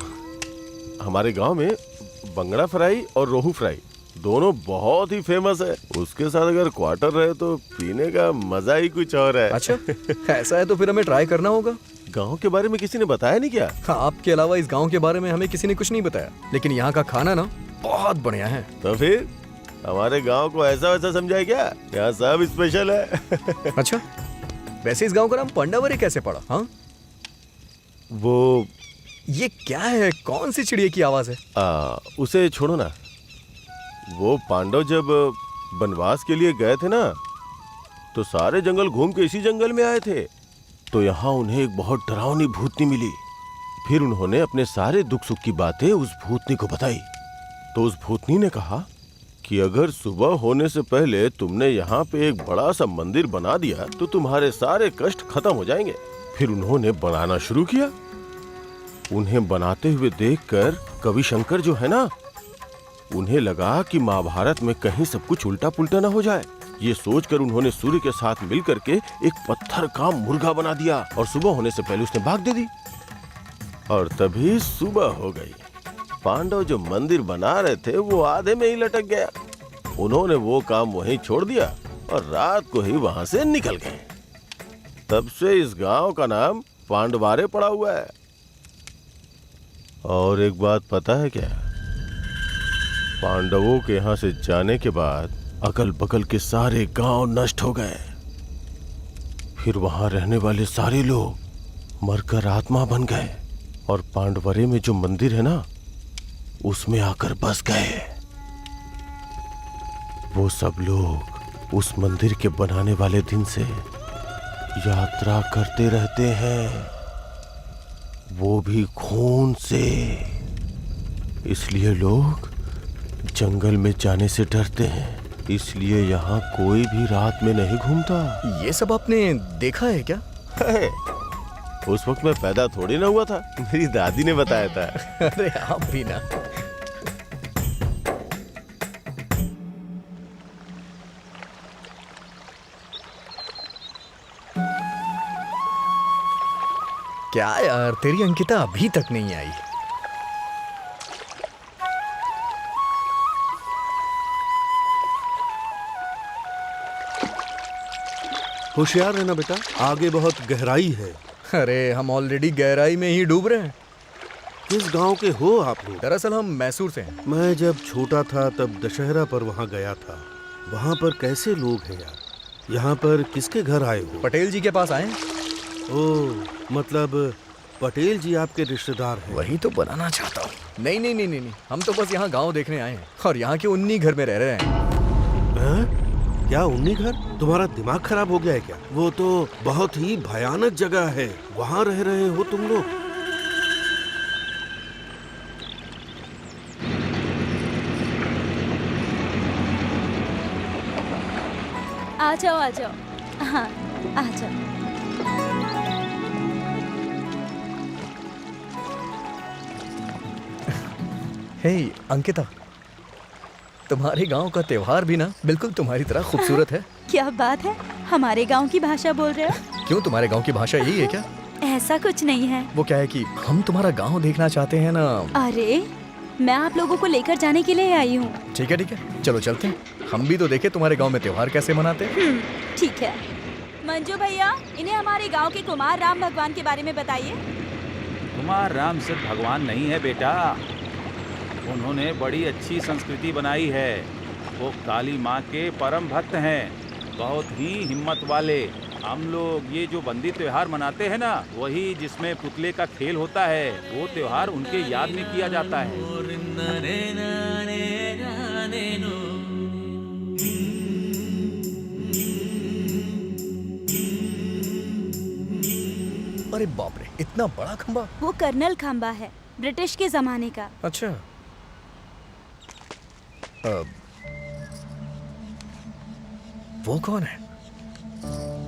Speaker 9: हमारे गांव में बंगड़ा फ्राई और रोहू फ्राई दोनों बहुत ही फेमस है। उसके साथ अगर क्वार्टर रहे तो पीने का मजा ही कुछ और है।
Speaker 4: अच्छा ऐसा है तो फिर हमें ट्राई करना होगा।
Speaker 9: गांव के बारे में किसी ने बताया नहीं क्या?
Speaker 4: हाँ, आपके अलावा इस गांव के बारे में हमें किसी ने कुछ नहीं बताया, लेकिन यहाँ का खाना ना बहुत बढ़िया है।
Speaker 9: तो फिर हमारे गांव को ऐसा वैसा समझाए क्या? यहाँ सब स्पेशल है।
Speaker 4: अच्छा वैसे इस गांव का नाम पांडावरी कैसे पड़ा? हाँ
Speaker 9: वो
Speaker 4: ये क्या है? कौन सी चिड़िया की आवाज है?
Speaker 9: उसे छोड़ो ना। वो पांडव जब वनवास के लिए गए थे ना, तो सारे जंगल घूम के इसी जंगल में आए थे। तो यहाँ उन्हें एक बहुत डरावनी भूतनी मिली। फिर उन्होंने अपने सारे दुख सुख की बातें उस भूतनी को बताई। तो उस भूतनी ने कहा कि अगर सुबह होने से पहले तुमने यहाँ पे एक बड़ा सा मंदिर बना दिया तो तुम्हारे सारे कष्ट खत्म हो जाएंगे। फिर उन्होंने बनाना शुरू किया। उन्हें बनाते हुए देखकर कवि शंकर जो है ना, उन्हें लगा कि महाभारत में कहीं सब कुछ उल्टा पुल्टा ना हो जाए। ये सोचकर उन्होंने सूर्य के साथ मिलकर के एक पत्थर का मुर्गा बना दिया और सुबह होने से पहले उसने भाग दे दी। और तभी सुबह हो गई। पांडव जो मंदिर बना रहे थे वो आधे में ही लटक गया। उन्होंने वो काम वहीं छोड़ दिया और रात को ही वहां से निकल गए। तब से इस गांव का नाम पांडवारे पड़ा हुआ है। और एक बात पता है क्या? पांडवों के यहाँ से जाने के बाद अगल बगल के सारे गांव नष्ट हो गए। फिर वहां रहने वाले सारे लोग मरकर आत्मा बन गए और पांडवरे में जो मंदिर है ना, उसमें आकर बस गए। वो सब लोग उस मंदिर के बनाने वाले दिन से यात्रा करते रहते हैं, वो भी खून से। इसलिए लोग जंगल में जाने से डरते हैं। इसलिए यहाँ कोई भी रात में नहीं घूमता।
Speaker 4: ये सब आपने देखा है क्या?
Speaker 9: है। उस वक्त मैं पैदा थोड़ी ना हुआ था, मेरी दादी ने बताया था।
Speaker 4: अरे आप भी ना। क्या यार, तेरी अंकिता अभी तक नहीं आई।
Speaker 10: होशियार रहना बेटा, आगे बहुत गहराई है।
Speaker 4: अरे हम ऑलरेडी गहराई में ही डूब रहे हैं।
Speaker 10: किस गांव के हो आप लोग?
Speaker 4: दरअसल हम मैसूर से हैं।
Speaker 10: मैं जब छोटा था तब दशहरा पर वहां गया था। वहां पर कैसे लोग हैं यार? यहाँ पर किसके घर आए हो?
Speaker 4: पटेल जी के पास आए हैं।
Speaker 10: ओह, मतलब पटेल जी आपके रिश्तेदार हैं?
Speaker 4: वही तो बनाना चाहता हूँ। नहीं नहीं नहीं नहीं, हम तो बस यहाँ गांव देखने आए हैं और यहाँ के उन्हीं घर में रह रहे हैं।
Speaker 10: क्या उन्हीं घर? तुम्हारा दिमाग खराब हो गया है क्या? वो तो बहुत ही भयानक जगह है, वहाँ रह रहे हो तुम लोग।
Speaker 1: आ जाओ आ जाओ। हाँ आ जाओ।
Speaker 4: हे अंकिता, तुम्हारे गांव का त्योहार भी ना बिल्कुल तुम्हारी तरह खूबसूरत है।
Speaker 1: क्या बात है, हमारे गांव की भाषा बोल रहे हो?
Speaker 4: क्यों, तुम्हारे गांव की भाषा यही है क्या?
Speaker 1: ऐसा कुछ नहीं है।
Speaker 4: वो क्या है कि हम तुम्हारा गांव देखना चाहते हैं ना।
Speaker 1: अरे मैं आप लोगों को लेकर जाने के लिए आई हूँ।
Speaker 4: ठीक है, चलो चलते हैं। हम भी तो देखे तुम्हारे गांव में त्योहार कैसे मनाते हैं।
Speaker 1: ठीक है। मंजू भैया, इन्हें हमारे गांव के कुमार राम भगवान के बारे में बताइए।
Speaker 6: कुमार राम सिर्फ भगवान नहीं है बेटा, उन्होंने बड़ी अच्छी संस्कृति बनाई है। वो काली माँ के परम भक्त हैं, बहुत ही हिम्मत वाले। हम लोग ये जो बंदी त्योहार मनाते हैं ना, वही जिसमें पुतले का खेल होता है, वो त्योहार उनके याद में किया जाता है।
Speaker 4: अरे बाप रे, इतना बड़ा खंबा।
Speaker 1: वो कर्नल खंबा है, ब्रिटिश के जमाने का।
Speaker 4: अच्छा, वो कौन है?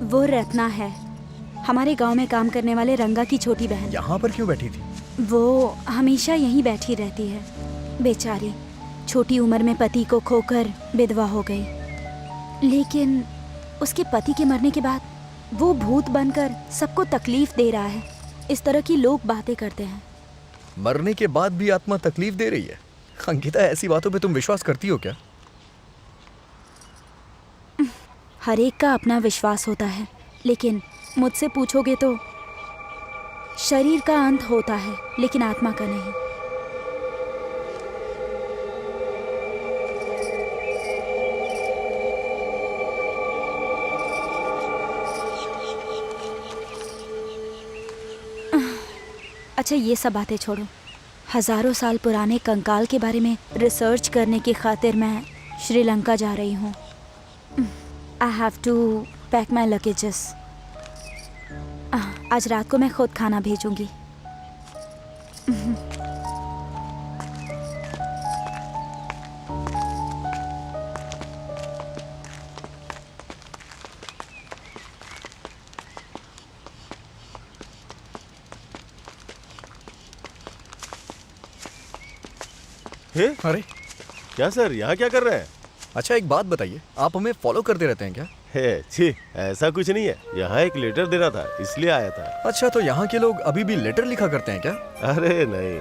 Speaker 1: वो रत्ना है, हमारे गांव में काम करने वाले रंगा की छोटी बहन।
Speaker 4: यहाँ पर क्यों बैठी थी?
Speaker 1: वो हमेशा यहीं बैठी रहती है। बेचारी छोटी उम्र में पति को खोकर विधवा हो गई, लेकिन उसके पति के मरने के बाद वो भूत बनकर सबको तकलीफ दे रहा है। इस तरह की लोग बातें करते हैं।
Speaker 4: मरने के बाद भी आत्मा तकलीफ दे रही है? अंकिता, ऐसी बातों पे तुम विश्वास करती हो क्या?
Speaker 1: हर एक का अपना विश्वास होता है, लेकिन मुझसे पूछोगे तो शरीर का अंत होता है, लेकिन आत्मा का नहीं। अच्छा, ये सब बातें छोड़ो। हजारों साल पुराने कंकाल के बारे में रिसर्च करने की खातिर मैं श्रीलंका जा रही हूँ। I have to pack my luggages. आज रात को मैं खुद खाना भेजूंगी।
Speaker 9: हे?
Speaker 4: अरे
Speaker 9: क्या सर, यहाँ क्या कर रहे हैं?
Speaker 4: अच्छा, एक बात बताइए, आप हमें फॉलो करते रहते हैं क्या?
Speaker 9: हे छी, ऐसा कुछ नहीं है। यहाँ एक लेटर देना था, इसलिए आया था।
Speaker 4: अच्छा, तो यहाँ के लोग अभी भी लेटर लिखा करते हैं क्या?
Speaker 9: अरे नहीं,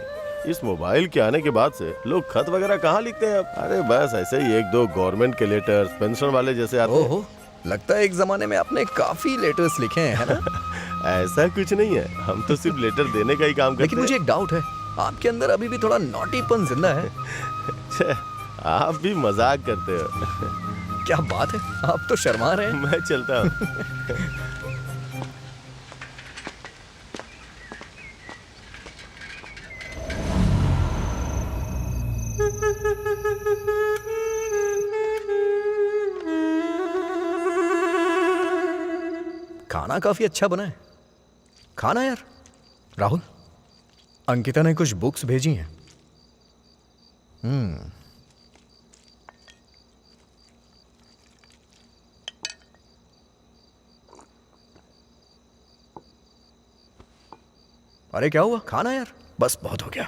Speaker 9: इस मोबाइल के आने के बाद से लोग खत वगैरह कहाँ लिखते हैं अब। अरे बस ऐसे ही एक दो गवर्नमेंट के लेटर्स, पेंशन वाले जैसे आते हैं।
Speaker 4: ओहो, लगता है एक जमाने में आपने काफी लेटर्स लिखे हैं, है ना?
Speaker 9: ऐसा कुछ नहीं है, हम तो सिर्फ लेटर देने का ही काम करते हैं।
Speaker 4: लेकिन मुझे एक डाउट है, आपके अंदर अभी भी थोड़ा नॉटीपन जिंदा है।
Speaker 9: छे, आप भी मजाक करते हो।
Speaker 4: क्या बात है, आप तो शर्मा रहे हैं।
Speaker 9: मैं चलता हूँ।
Speaker 4: खाना काफी अच्छा बना है। खाना यार। राहुल, अंकिता ने कुछ बुक्स भेजी हैं। अरे क्या हुआ? खाना यार, बस बहुत हो गया।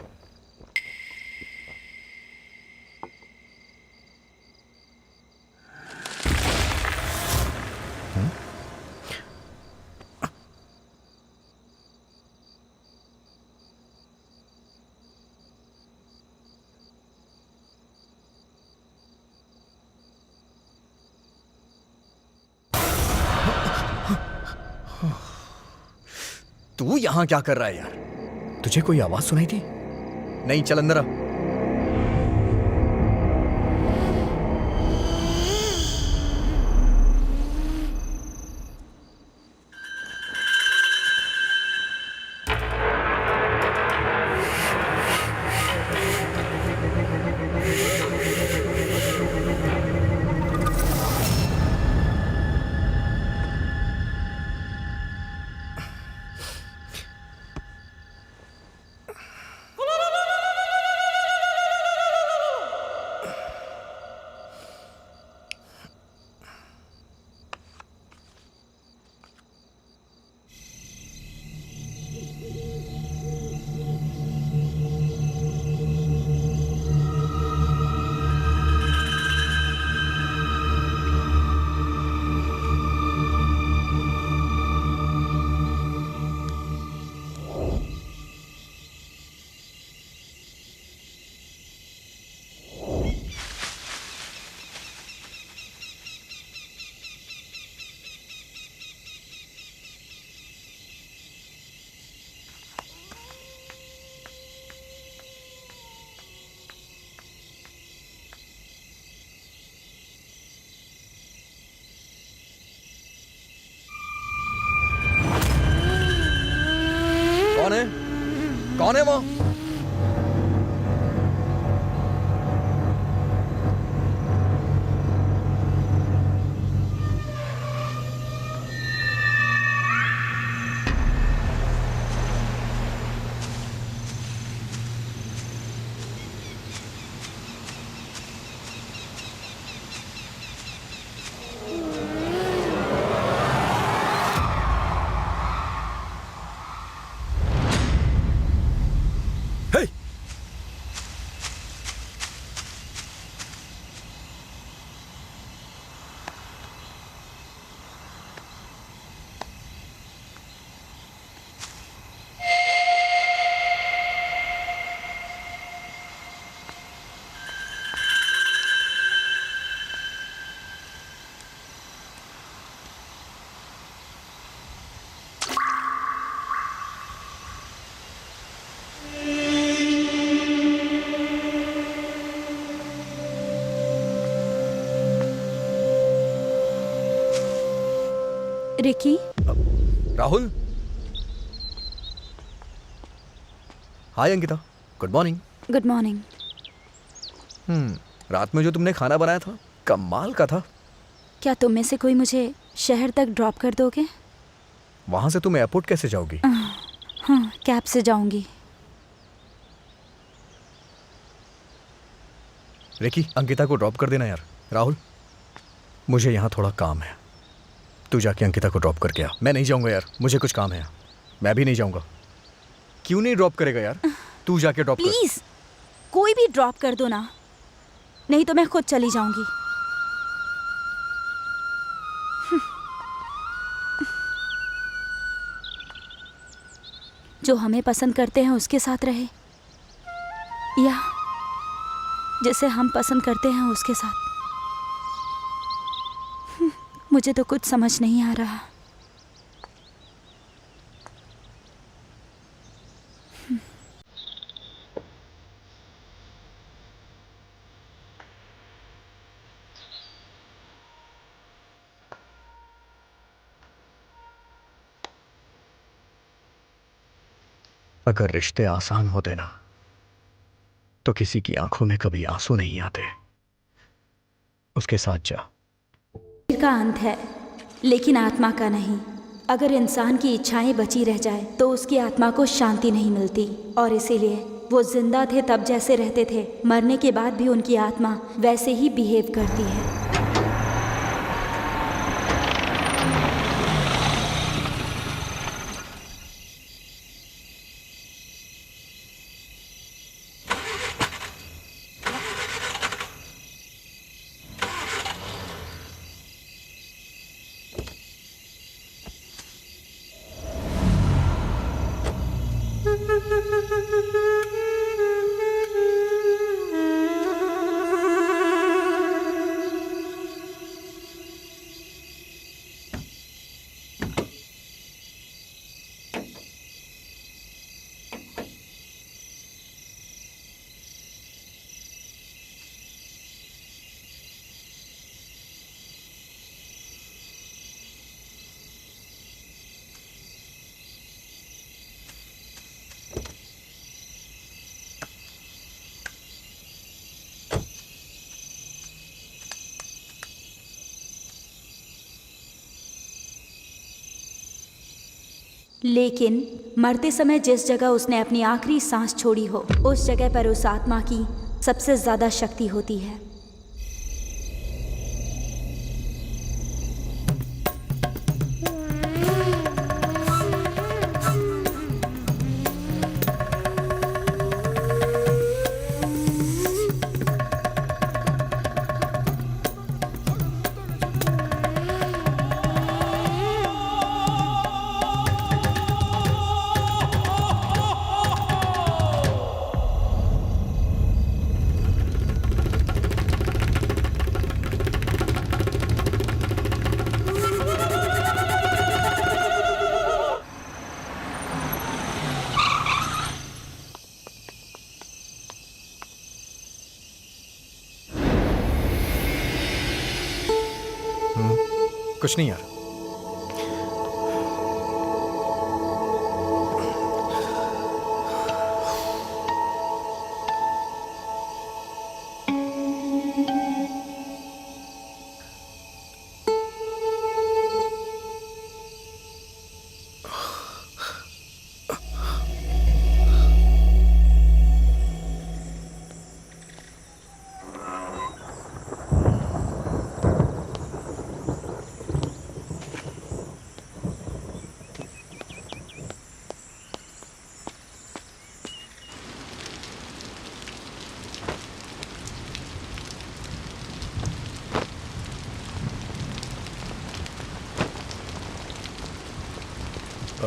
Speaker 4: तू यहां क्या कर रहा है यार? तुझे कोई आवाज सुनाई थी? नहीं, चल अंदर आ। कौन है? कौन है वो? Hey!
Speaker 1: Ricky,
Speaker 4: Rahul. Hi Ankita, good morning.
Speaker 1: Good morning.
Speaker 4: रात में जो तुमने खाना बनाया था कमाल का था।
Speaker 1: क्या तुम में से कोई मुझे शहर तक ड्रॉप कर दोगे?
Speaker 4: वहां से तुम एयरपोर्ट कैसे जाओगी?
Speaker 1: हाँ, कैब से जाऊंगी।
Speaker 4: रिकी, अंकिता को ड्रॉप कर देना यार। राहुल, मुझे यहाँ थोड़ा काम है, तू जाके अंकिता को ड्रॉप करके आ। मैं नहीं जाऊंगा यार, मुझे कुछ काम है। मैं भी नहीं जाऊंगा। क्यों नहीं ड्रॉप करेगा यार? तू जाके ड्रॉप कर।
Speaker 1: प्लीज कोई भी ड्रॉप कर दो ना, नहीं तो मैं खुद चली जाऊंगी। जो हमें पसंद करते हैं उसके साथ रहे, या जिसे हम पसंद करते हैं उसके साथ। मुझे तो कुछ समझ नहीं आ रहा।
Speaker 4: अगर रिश्ते आसान होते ना तो किसी की आंखों में कभी आंसू नहीं आते। उसके साथ जा।
Speaker 1: शरीर का अंत है लेकिन आत्मा का नहीं। अगर इंसान की इच्छाएं बची रह जाए तो उसकी आत्मा को शांति नहीं मिलती, और इसीलिए वो जिंदा थे तब जैसे रहते थे, मरने के बाद भी उनकी आत्मा वैसे ही बिहेव करती है। लेकिन मरते समय जिस जगह उसने अपनी आखिरी सांस छोड़ी हो, उस जगह पर उस आत्मा की सबसे ज्यादा शक्ति होती है।
Speaker 4: कुछ नहीं यार।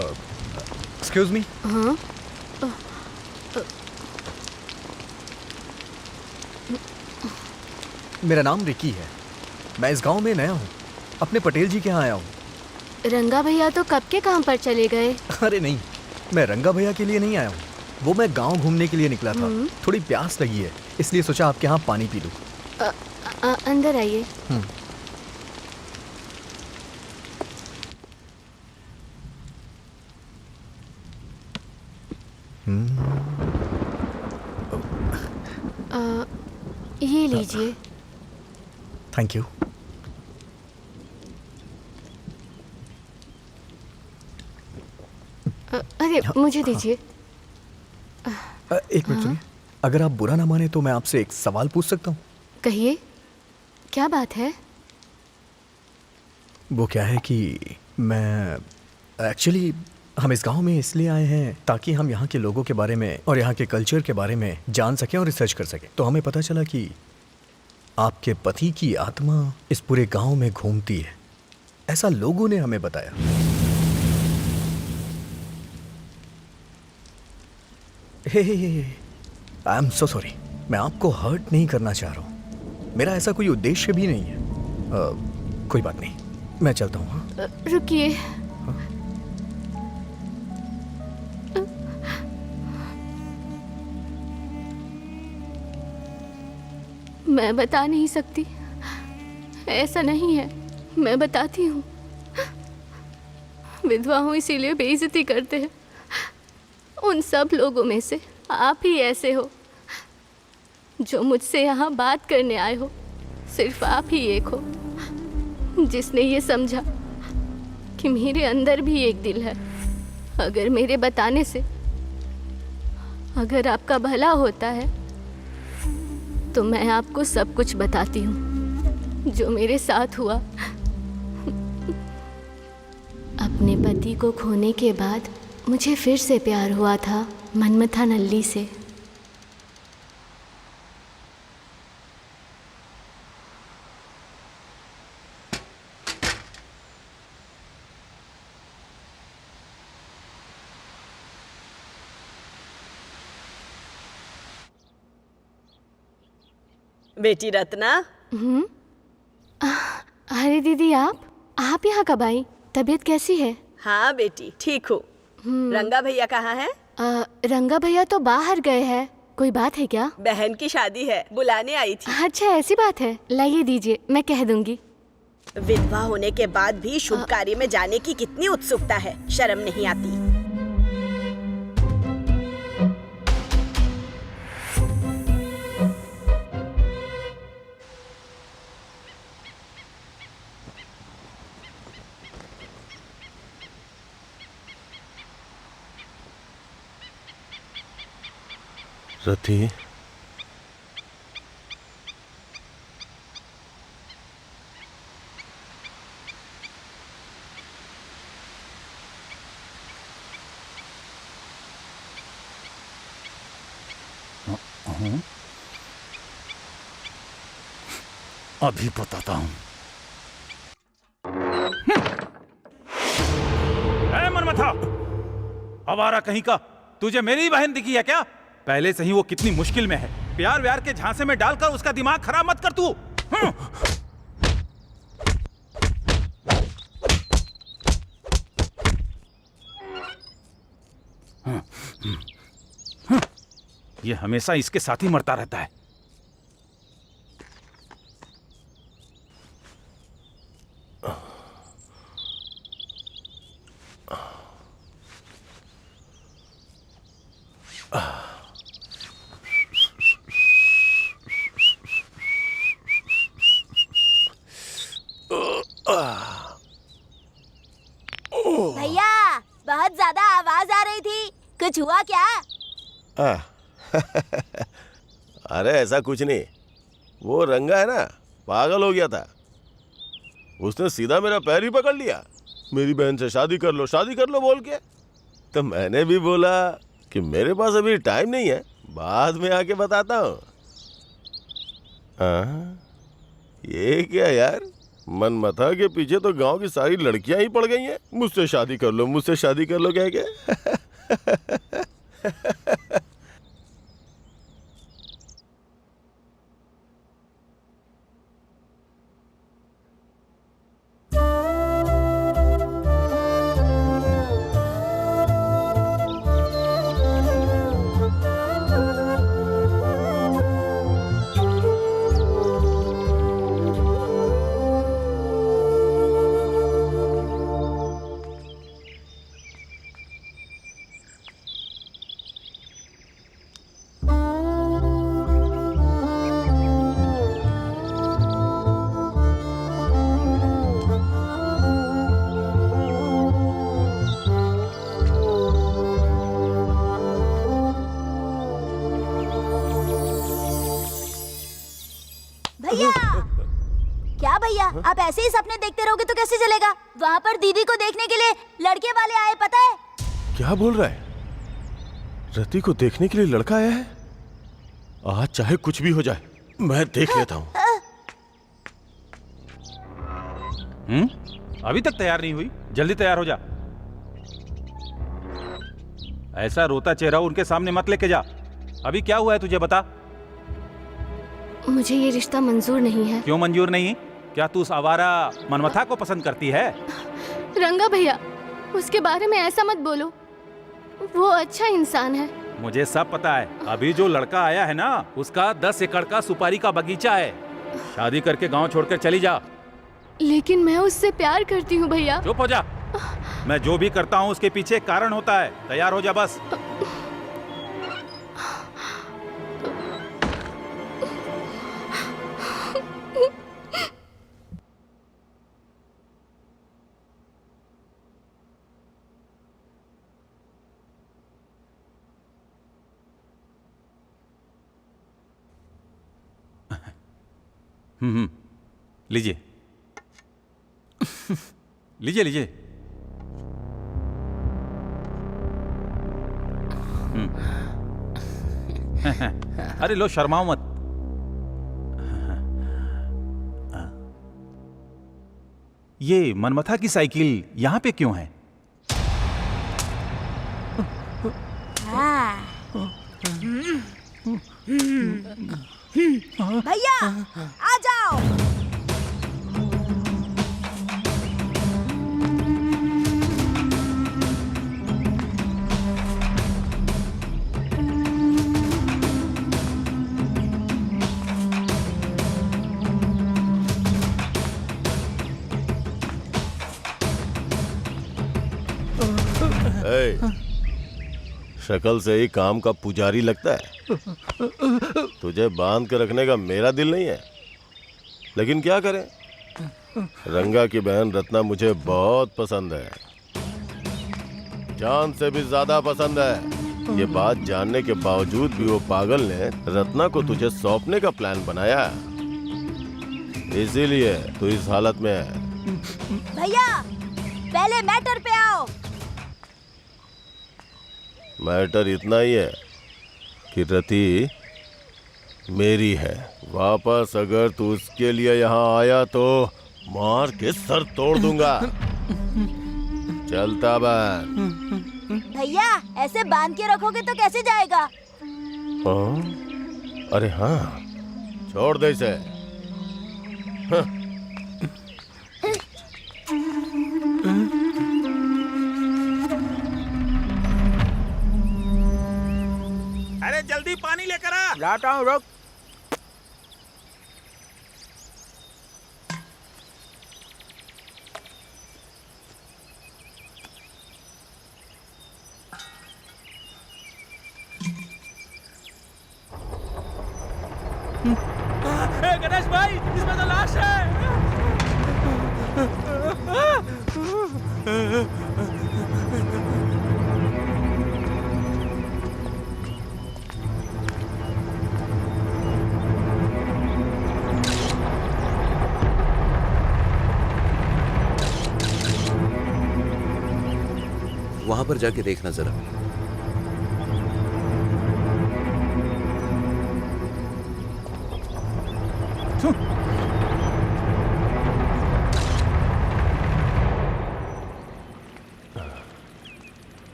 Speaker 4: Excuse me.
Speaker 2: हाँ
Speaker 4: मेरा नाम रिकी है। मैं इस गांव में नया हूँ, अपने पटेल जी के यहाँ आया हूँ।
Speaker 2: रंगा भैया तो कब के काम पर चले गए?
Speaker 4: अरे नहीं, मैं रंगा भैया के लिए नहीं आया हूँ, वो मैं गांव घूमने के लिए निकला था। थोड़ी प्यास लगी है, इसलिए सोचा आपके यहाँ पानी पी लूँ।
Speaker 2: अंदर आइए। ये लीजिए।
Speaker 4: Thank you.
Speaker 2: अरे मुझे दीजिए।
Speaker 4: एक मिनट सुनिए, अगर आप बुरा ना माने तो मैं आपसे एक सवाल पूछ सकता हूँ?
Speaker 2: कहिए, क्या बात है?
Speaker 4: वो क्या है कि मैं एक्चुअली हम इस गांव में इसलिए आए हैं ताकि हम यहाँ के लोगों के बारे में और यहाँ के कल्चर के बारे में जान सकें और रिसर्च कर सकें। तो हमें पता चला कि आपके पति की आत्मा इस पूरे गांव में घूमती है, ऐसा लोगों ने हमें बताया। आई एम सो सॉरी, मैं आपको हर्ट नहीं करना चाह रहा हूँ, मेरा ऐसा कोई उद्देश्य भी नहीं है। कोई बात नहीं, मैं चलता हूँ। हाँ?
Speaker 2: रुकिए। मैं बता नहीं सकती, ऐसा नहीं है। मैं बताती हूँ। विधवा हूँ इसीलिए बेइज्जती करते हैं। उन सब लोगों में से आप ही ऐसे हो जो मुझसे यहाँ बात करने आए हो। सिर्फ आप ही एक हो जिसने ये समझा कि मेरे अंदर भी एक दिल है। अगर मेरे बताने से अगर आपका भला होता है तो मैं आपको सब कुछ बताती हूँ जो मेरे साथ हुआ। अपने पति को खोने के बाद मुझे फिर से प्यार हुआ था मनमथा नल्ली से।
Speaker 5: बेटी रत्ना।
Speaker 2: अरे दीदी, आप यहाँ कब आई? तबीयत कैसी है?
Speaker 5: हाँ बेटी, ठीक हूँ। रंगा भैया कहाँ है?
Speaker 2: रंगा भैया तो बाहर गए हैं। कोई बात है क्या?
Speaker 5: बहन की शादी है, बुलाने आई थी।
Speaker 2: अच्छा, ऐसी बात है। लाइए दीजिए, मैं कह दूंगी।
Speaker 5: विधवा होने के बाद भी शुभ कार्य में जाने की कितनी उत्सुकता है, शर्म नहीं आती।
Speaker 9: रति,
Speaker 6: अभी बताता हूँ। मनमथा, आवारा कहीं का, तुझे मेरी बहन दिखी है क्या? पहले से ही वो कितनी मुश्किल में है, प्यार व्यार के झांसे में डालकर उसका दिमाग खराब मत कर तू। ये हमेशा इसके साथ ही मरता रहता है।
Speaker 1: भैया, बहुत ज्यादा आवाज आ रही थी, कुछ हुआ क्या?
Speaker 9: अरे ऐसा कुछ नहीं, वो रंगा है ना, पागल हो गया था। उसने सीधा मेरा पैर ही पकड़ लिया, मेरी बहन से शादी कर लो बोल के। तो मैंने भी बोला कि मेरे पास अभी टाइम नहीं है, बाद में आके बताता हूँ। ये क्या यार, मनमथा के पीछे तो गांव की सारी लड़कियां ही पड़ गई हैं। मुझसे शादी कर लो, मुझसे शादी कर लो कह के।
Speaker 1: भैया क्या भैया, आप ऐसे ही सपने देखते रहोगे तो कैसे चलेगा? वहाँ पर दीदी को देखने के लिए लड़के वाले आए, पता है?
Speaker 9: क्या बोल रहा है? रति को देखने के लिए लड़का आया है? आज चाहे कुछ भी हो जाए, मैं देख लेता हूँ।
Speaker 6: अभी तक तैयार नहीं हुई? जल्दी तैयार हो जा। ऐसा रोता चेहरा उनके सामने मत लेके जा। अभी क्या हुआ है तुझे, बता।
Speaker 2: मुझे ये रिश्ता मंजूर नहीं है।
Speaker 6: क्यों मंजूर नहीं? क्या तू उस आवारा मनमथा को पसंद करती है?
Speaker 2: रंगा भैया, उसके बारे में ऐसा मत बोलो। वो अच्छा इंसान है।
Speaker 6: मुझे सब पता है। अभी जो लड़का आया है ना, उसका 10 एकड़ का सुपारी का बगीचा है। शादी करके गांव छोड़कर चली जा।
Speaker 2: लेकिन मैं उससे प्यार करती हूँ भैया।
Speaker 6: चुप हो जा। मैं जो भी करता हूँ उसके पीछे कारण होता है। तैयार हो जा बस। लीजिए लीजिए लीजिए। अरे लो, शर्माओ मत। ये मनमथा की साइकिल यहाँ पे क्यों है?
Speaker 1: भैया आ जाओ।
Speaker 9: शक्ल से ही काम का पुजारी लगता है। तुझे बांध के रखने का मेरा दिल नहीं है, लेकिन क्या करें, रंगा की बहन रत्ना मुझे बहुत पसंद है, जान से भी ज्यादा पसंद है। ये बात जानने के बावजूद भी वो पागल ने रत्ना को तुझे सौंपने का प्लान बनाया, इसीलिए तू इस हालत में है।
Speaker 1: भैया पहले मैटर पे आओ।
Speaker 9: मैटर इतना ही है कि रति मेरी है। वापस अगर तू उसके लिए यहाँ आया तो मार के सर तोड़ दूंगा। चलता बन।
Speaker 1: भैया ऐसे बांध के रखोगे तो कैसे जाएगा?
Speaker 9: हाँ? अरे हाँ, छोड़ दे इसे। हाँ।
Speaker 6: अरे जल्दी पानी लेकर आ।
Speaker 7: लाता हूँ, रुक।
Speaker 6: गणेश भाई, इसमें तो लाश है।
Speaker 3: वहां पर जाके देखना जरा।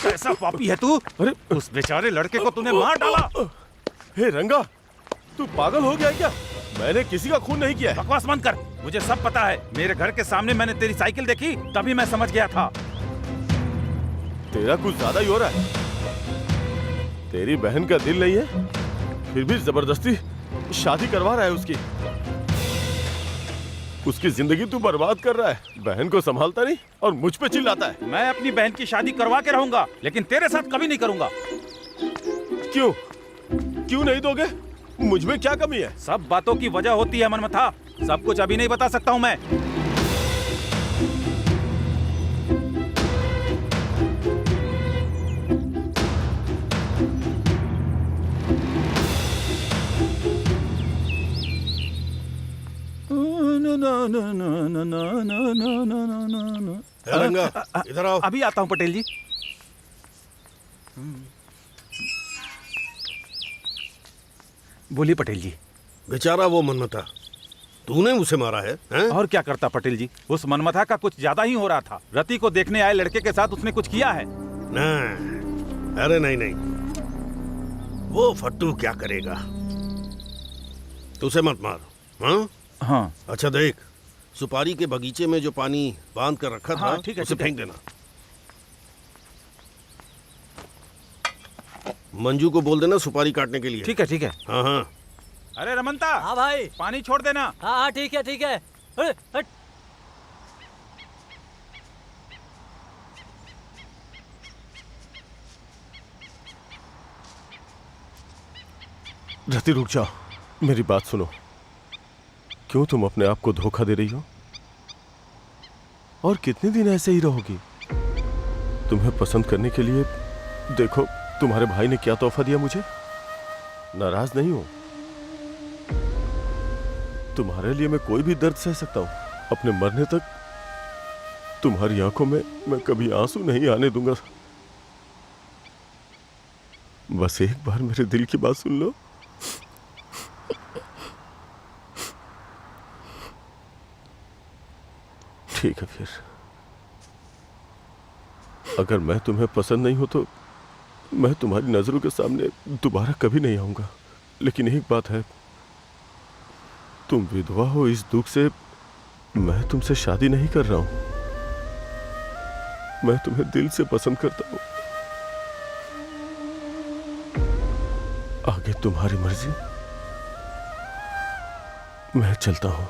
Speaker 6: कैसा पापी है तू?
Speaker 9: अरे
Speaker 6: उस बेचारे लड़के को तूने मार डाला।
Speaker 9: हे रंगा, तू पागल हो गया है क्या? मैंने किसी का खून नहीं किया है।
Speaker 6: बकवास बंद कर, मुझे सब पता है। मेरे घर के सामने मैंने तेरी साइकिल देखी, तभी मैं समझ गया था।
Speaker 9: तेरा कुछ ज्यादा ही हो रहा है। तेरी बहन का दिल नहीं है, फिर भी जबरदस्ती शादी करवा रहा है उसकी। उसकी जिंदगी तू बर्बाद कर रहा है। बहन को संभालता नहीं और मुझ पे चिल्लाता है।
Speaker 6: मैं अपनी बहन की शादी करवा के रहूंगा, लेकिन तेरे साथ कभी नहीं करूंगा।
Speaker 9: क्यों? क्यों नहीं दोगे? मुझ में क्या कमी है?
Speaker 6: सब बातों की वजह होती है मनमथा। सब कुछ अभी नहीं बता सकता हूँ मैं।
Speaker 10: रंगा, इधर आओ।
Speaker 6: अभी आता हूँ पटेल जी। बोलिए पटेल जी।
Speaker 10: बेचारा वो मनमता, तूने उसे मारा है, हैं?
Speaker 6: और क्या करता पटेल जी, उस मनमथा का कुछ ज्यादा ही हो रहा था। रति को देखने आए लड़के के साथ उसने कुछ किया है।
Speaker 10: नहीं, अरे नहीं नहीं, वो फट्टू क्या करेगा? तू उसे मत मार। हाँ
Speaker 6: हाँ
Speaker 10: अच्छा देख, सुपारी के बगीचे में जो पानी बांध कर रखा था,
Speaker 6: हाँ, ठीक है,
Speaker 10: उसे
Speaker 6: ठीक है।
Speaker 10: फेंक देना। मंजू को बोल देना सुपारी काटने के लिए।
Speaker 6: ठीक है ठीक है।
Speaker 10: हाँ हाँ।
Speaker 6: अरे रमनता,
Speaker 7: हाँ भाई।
Speaker 6: पानी छोड़ देना।
Speaker 7: हाँ हाँ ठीक है ठीक है। अरे, हट।
Speaker 9: रति रुक जाओ, मेरी बात सुनो। क्यों तुम अपने आप को धोखा दे रही हो? और कितने दिन ऐसे ही रहोगी? तुम्हें पसंद करने के लिए देखो तुम्हारे भाई ने क्या तोहफा दिया मुझे। नाराज नहीं हूं, तुम्हारे लिए मैं कोई भी दर्द सह सकता हूं। अपने मरने तक तुम्हारी आंखों में मैं कभी आंसू नहीं आने दूंगा। बस एक बार मेरे दिल की बात सुन लो। ठीक है, फिर अगर मैं तुम्हें पसंद नहीं हो तो मैं तुम्हारी नजरों के सामने दोबारा कभी नहीं आऊंगा। लेकिन एक बात है, तुम विधवा हो, इस दुख से मैं तुमसे शादी नहीं कर रहा हूं। मैं तुम्हें दिल से पसंद करता हूं। आगे तुम्हारी मर्जी, मैं चलता हूं।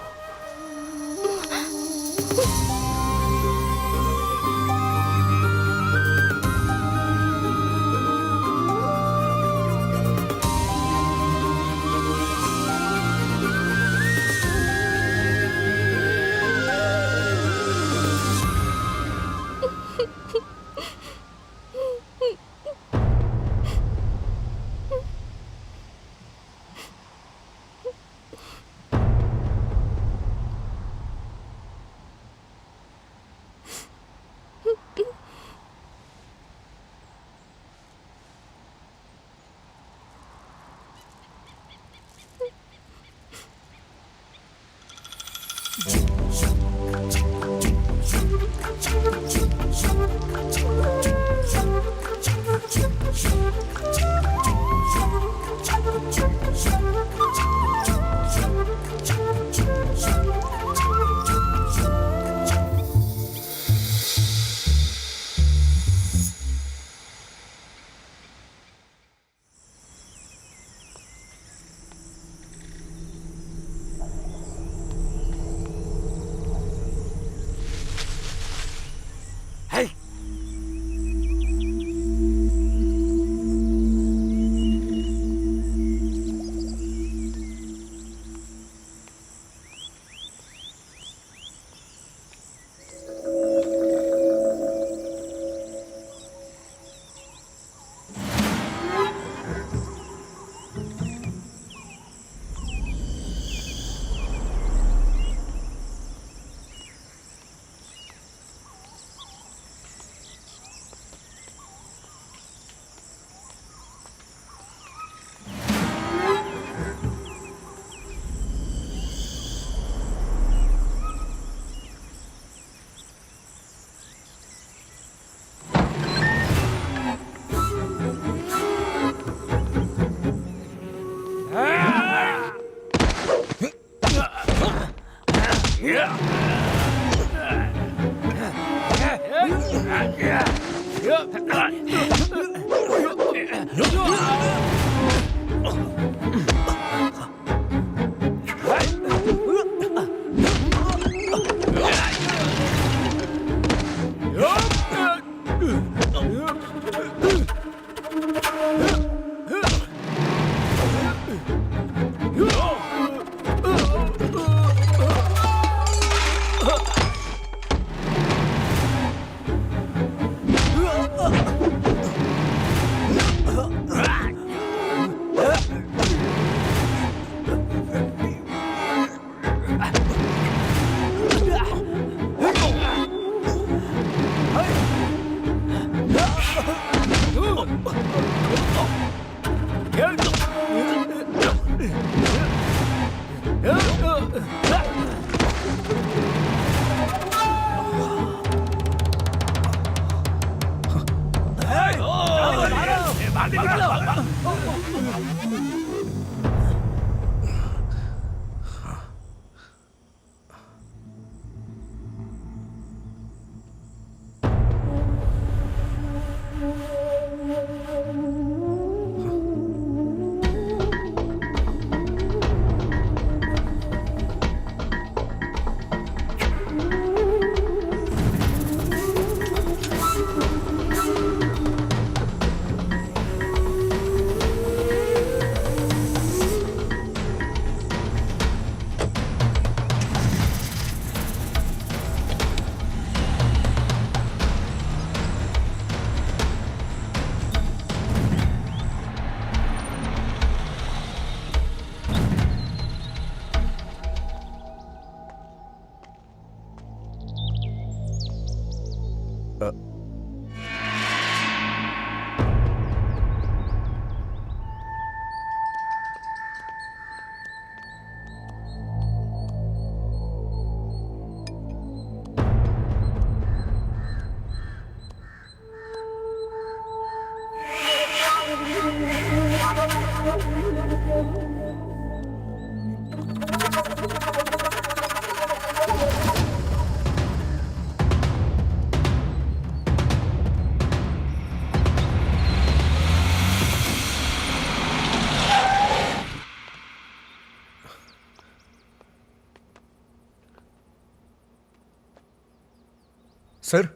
Speaker 4: सर,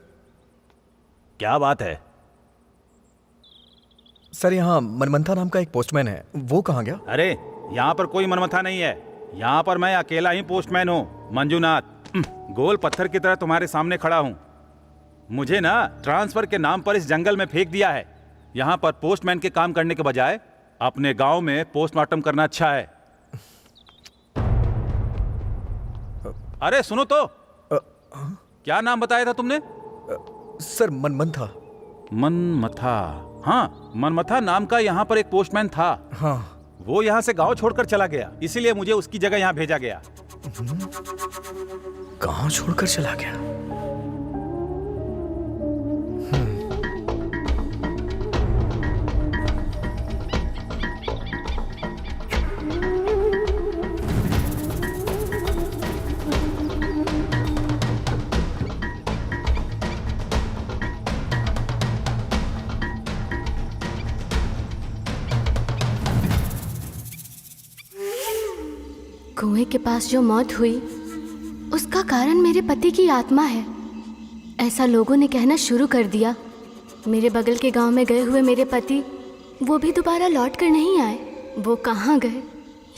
Speaker 6: क्या बात है?
Speaker 4: सर यहाँ मनमंथा नाम का एक पोस्टमैन है, वो कहाँ गया?
Speaker 6: अरे यहाँ पर कोई मनमथा नहीं है। यहाँ पर मैं अकेला ही पोस्टमैन हूँ, मंजूनाथ। गोल पत्थर की तरह तुम्हारे सामने खड़ा हूँ। मुझे ना ट्रांसफर के नाम पर इस जंगल में फेंक दिया है। यहाँ पर पोस्टमैन के काम करने के बजाय अपने गांव में पोस्टमार्टम करना अच्छा है। अरे सुनो तो, क्या नाम बताया था तुमने?
Speaker 4: सर मनमथा।
Speaker 6: मनमथा? हाँ, मनमथा नाम का यहाँ पर एक पोस्टमैन था।
Speaker 4: हाँ,
Speaker 6: वो यहाँ से गांव छोड़कर चला गया, इसीलिए मुझे उसकी जगह यहाँ भेजा गया।
Speaker 4: कहाँ छोड़कर चला गया?
Speaker 2: कुएं के पास जो मौत हुई उसका कारण मेरे पति की आत्मा है, ऐसा लोगों ने कहना शुरू कर दिया। मेरे बगल के गांव में गए हुए मेरे पति, वो भी दोबारा लौट कर नहीं आए। वो कहाँ गए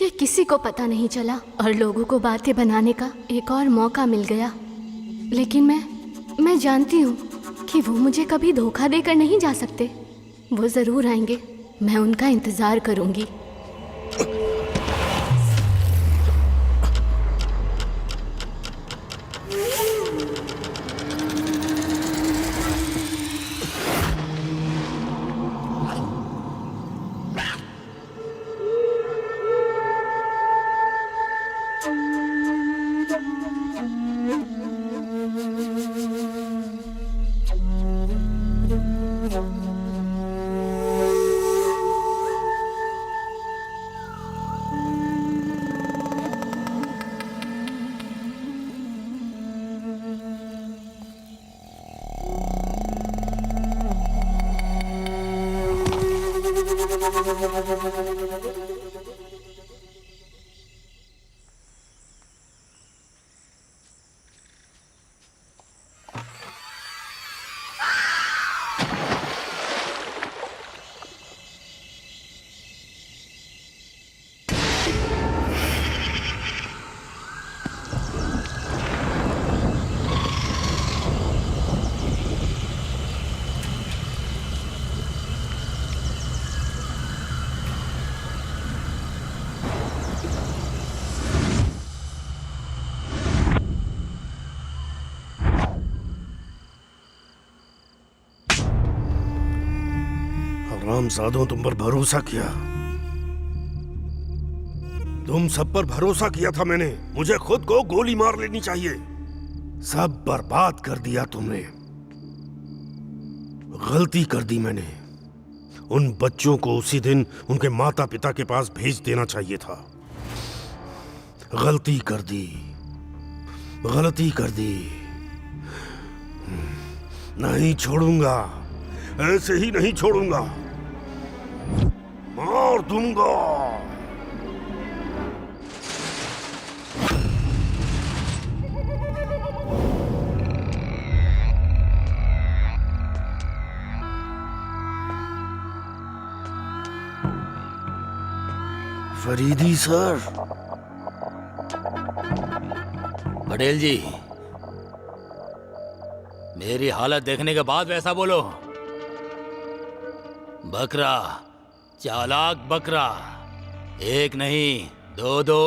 Speaker 2: ये किसी को पता नहीं चला और लोगों को बातें बनाने का एक और मौका मिल गया। लेकिन मैं जानती हूँ कि वो मुझे कभी धोखा देकर नहीं जा सकते। वो ज़रूर आएंगे, मैं उनका इंतज़ार करूँगी।
Speaker 10: हरामजादों, तुम पर भरोसा किया, तुम सब पर भरोसा किया था मैंने। मुझे खुद को गोली मार लेनी चाहिए। सब बर्बाद कर दिया तुमने। गलती कर दी मैंने। उन बच्चों को उसी दिन उनके माता पिता के पास भेज देना चाहिए था। गलती कर दी, गलती कर दी। नहीं छोड़ूंगा, ऐसे ही नहीं छोड़ूंगा, मार दूंगा। फरीदी सर।
Speaker 8: पटेल जी, मेरी हालत देखने के बाद वैसा बोलो। बकरा, चालाक बकरा, एक नहीं दो दो।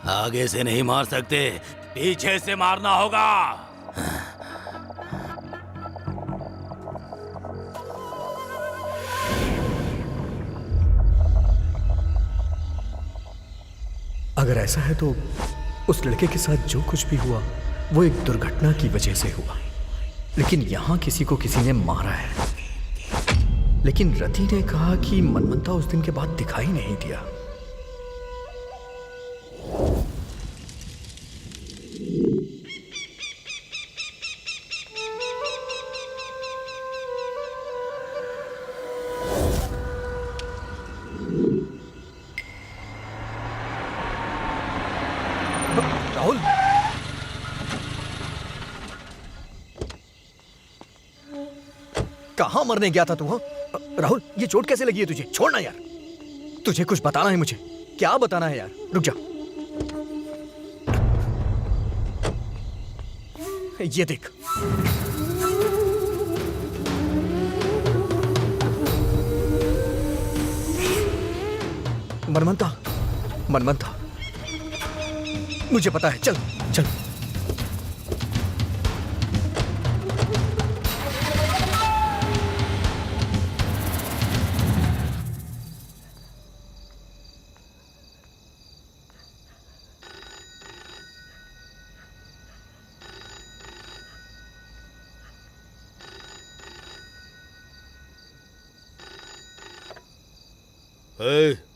Speaker 8: आगे से नहीं मार सकते, पीछे से मारना होगा।
Speaker 4: अगर ऐसा है तो उस लड़के के साथ जो कुछ भी हुआ वो एक दुर्घटना की वजह से हुआ, लेकिन यहां किसी को किसी ने मारा है। लेकिन रति ने कहा कि मनमंता उस दिन के बाद दिखाई नहीं दिया। राहुल, कहां मरने गया था तू? हाँ राहुल, ये चोट कैसे लगी है तुझे? छोड़ना यार, तुझे कुछ बताना है मुझे। क्या बताना है यार? रुक जा, ये देख। मनमंता, मनमंता, मुझे पता है। चल चल।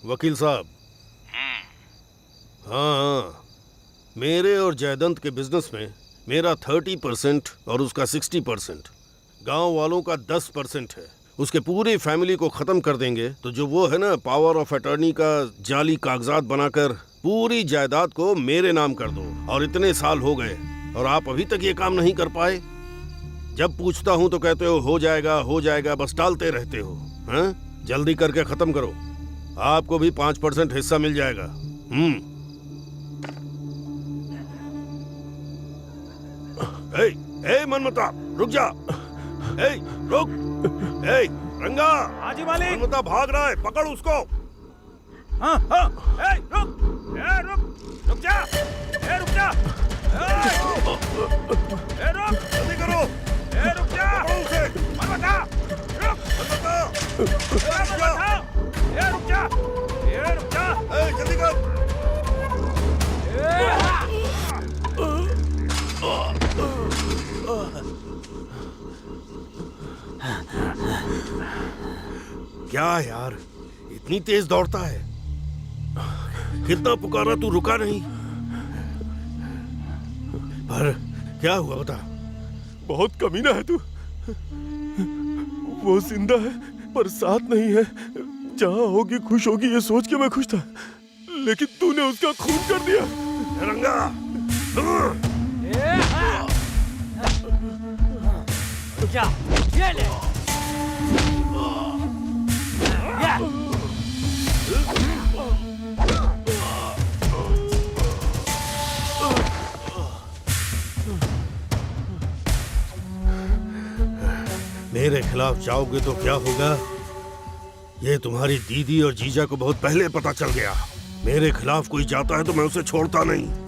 Speaker 10: वकील साहब। हाँ, मेरे और जयदंत के बिजनेस में मेरा 30% और उसका 60%, गांव वालों का 10% है। उसके पूरी फैमिली को खत्म कर देंगे तो जो वो है ना, पावर ऑफ अटर्नी का जाली कागजात बनाकर पूरी जायदाद को मेरे नाम कर दो। और इतने साल हो गए और आप अभी तक ये काम नहीं कर पाए। जब पूछता हूं तो कहते हो जाएगा, बस टालते रहते हो। हाँ, जल्दी करके खत्म करो, आपको भी 5% हिस्सा मिल जाएगा। ए मनमता, रुक जा। रुक। रंगा।
Speaker 6: हाँ जी मालिक।
Speaker 10: मनमता भाग रहा है, पकड़ उसको।
Speaker 6: हाँ हाँ। रुक। रुक जा। रुक जा। रुक।
Speaker 10: जल्दी करो।
Speaker 6: रुक जा।
Speaker 10: पकड़ो उसे।
Speaker 6: मनमता। रुक।
Speaker 10: मनमता।
Speaker 6: रुक जा। रुक जा।
Speaker 10: जल्दी कर। क्या यार, इतनी तेज दौड़ता है? कितना पुकारा तू, रुका नहीं। पर क्या हुआ बता।
Speaker 9: बहुत कमीना है तू। वो जिंदा है पर साथ नहीं है। जहाँ होगी खुश होगी ये सोच के मैं खुश था, लेकिन तूने उसका खून कर दिया।
Speaker 10: रंगा
Speaker 7: क्या ये ले।
Speaker 10: मेरे खिलाफ जाओगे तो क्या होगा, ये तुम्हारी दीदी और जीजा को बहुत पहले पता चल गया। मेरे खिलाफ कोई जाता है तो मैं उसे छोड़ता नहीं।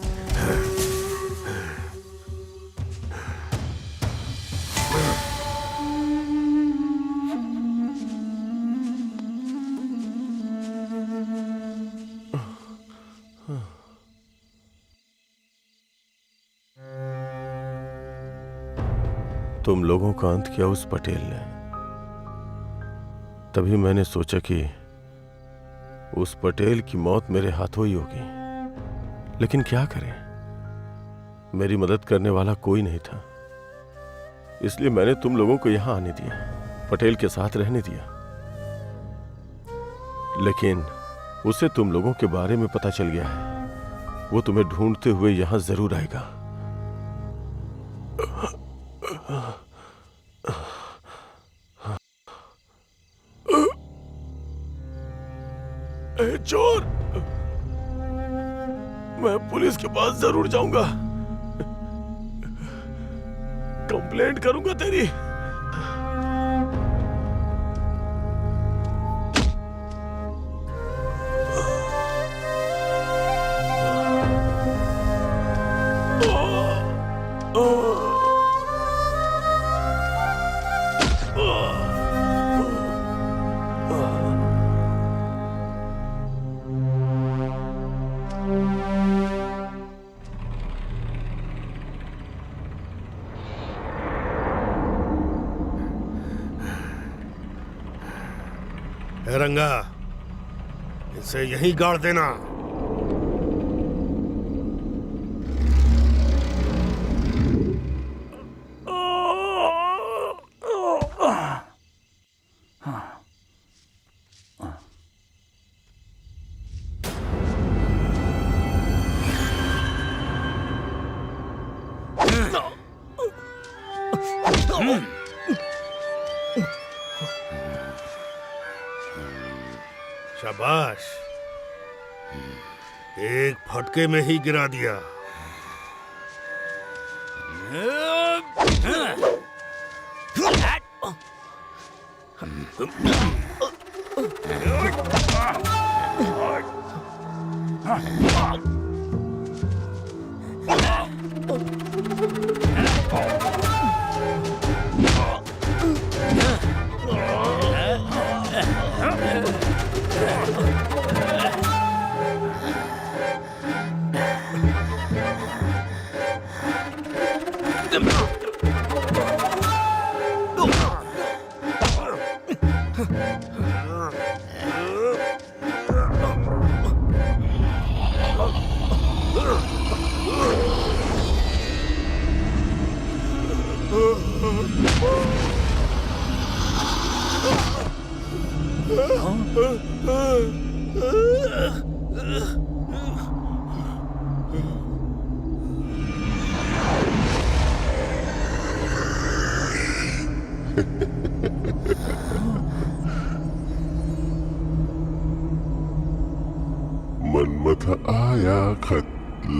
Speaker 9: तुम लोगों का अंत किया उस पटेल ने। तभी मैंने सोचा कि उस पटेल की मौत मेरे हाथों ही होगी। लेकिन क्या करें, मेरी मदद करने वाला कोई नहीं था। इसलिए मैंने तुम लोगों को यहां आने दिया, पटेल के साथ रहने दिया। लेकिन उसे तुम लोगों के बारे में पता चल गया है। वो तुम्हें ढूंढते हुए यहां जरूर आएगा। ए चोर, मैं पुलिस के पास जरूर जाऊंगा, कंप्लेंट करूंगा तेरी।
Speaker 10: रंगा, इसे यहीं गाड़ देना। शाबाश, एक फटके में ही गिरा दिया।
Speaker 11: मनमथ आया खत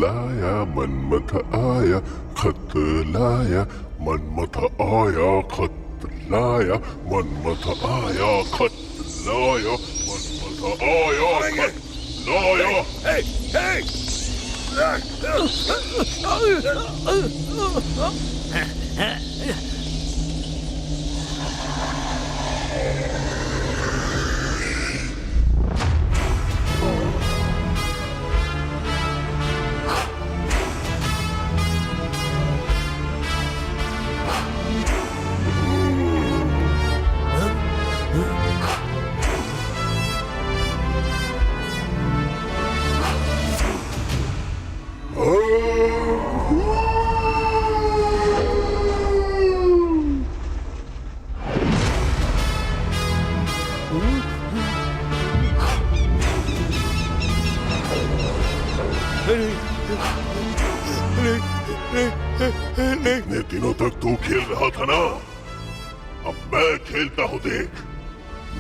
Speaker 11: लाया, मनमथ आया खत लाया, मनमथ आया खत लाया, मनमथ आया खत लाया, मनमथ आया खत लाया। इतने दिनों तक तू खेल रहा था ना, अब मैं खेलता हूँ। देख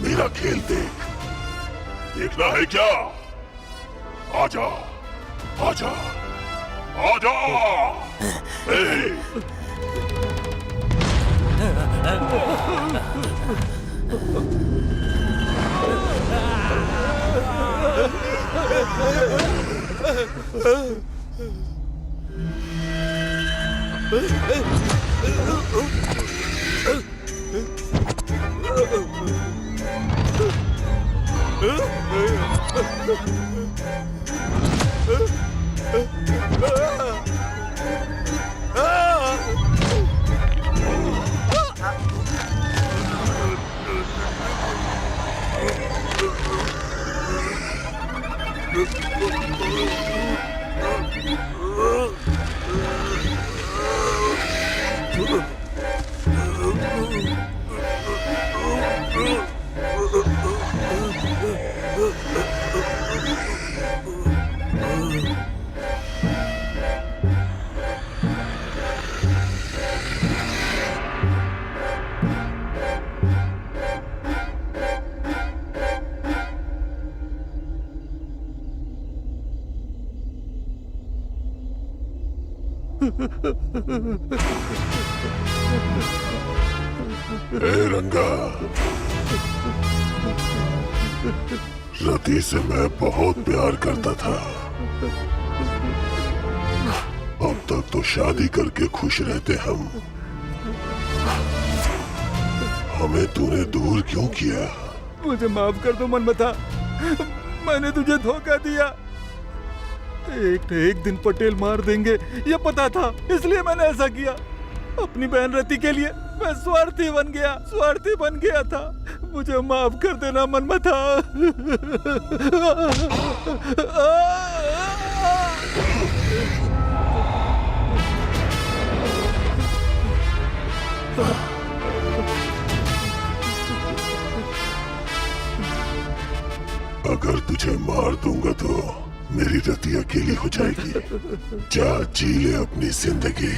Speaker 11: मेरा खेल, देख। देखना है क्या? आजा आजा आजा। ए रंगा, रति से मैं बहुत प्यार करता था। अब तक तो शादी करके खुश रहते हम। हमें तूने दूर क्यों किया?
Speaker 6: मुझे माफ कर दो मनमथा, मैंने तुझे धोखा दिया। एक दिन पटेल मार देंगे ये पता था, इसलिए मैंने ऐसा किया। अपनी बहन रति के लिए मैं स्वार्थी बन गया था। मुझे माफ कर देना मनमथा।
Speaker 11: अगर तुझे मार दूंगा तो मेरी रति अकेली हो जाएगी। जा जी ले अपनी जिंदगी,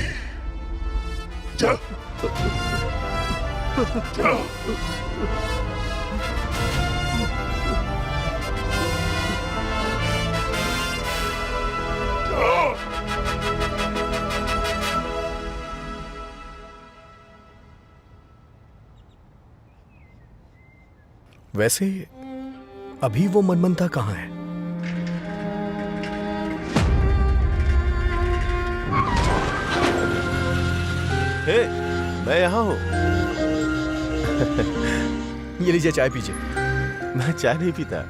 Speaker 11: जा जा।
Speaker 4: वैसे अभी वो मनमंथा कहाँ है?
Speaker 9: हे, मैं यहाँ हूँ।
Speaker 4: ये लीजिए चाय पीजिए।
Speaker 9: मैं चाय नहीं पीता।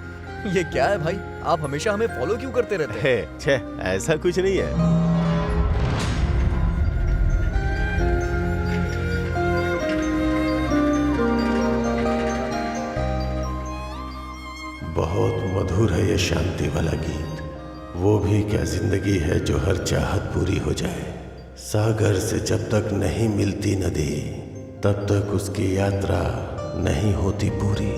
Speaker 4: ये क्या है भाई, आप हमेशा हमें फॉलो क्यों करते रहते हैं?
Speaker 9: छे, ऐसा कुछ नहीं है। बहुत मधुर है ये शांति वाला गीत। वो भी क्या जिंदगी है जो हर चाहत पूरी हो जाए। सागर से जब तक नहीं मिलती नदी, तब तक उसकी यात्रा नहीं होती पूरी।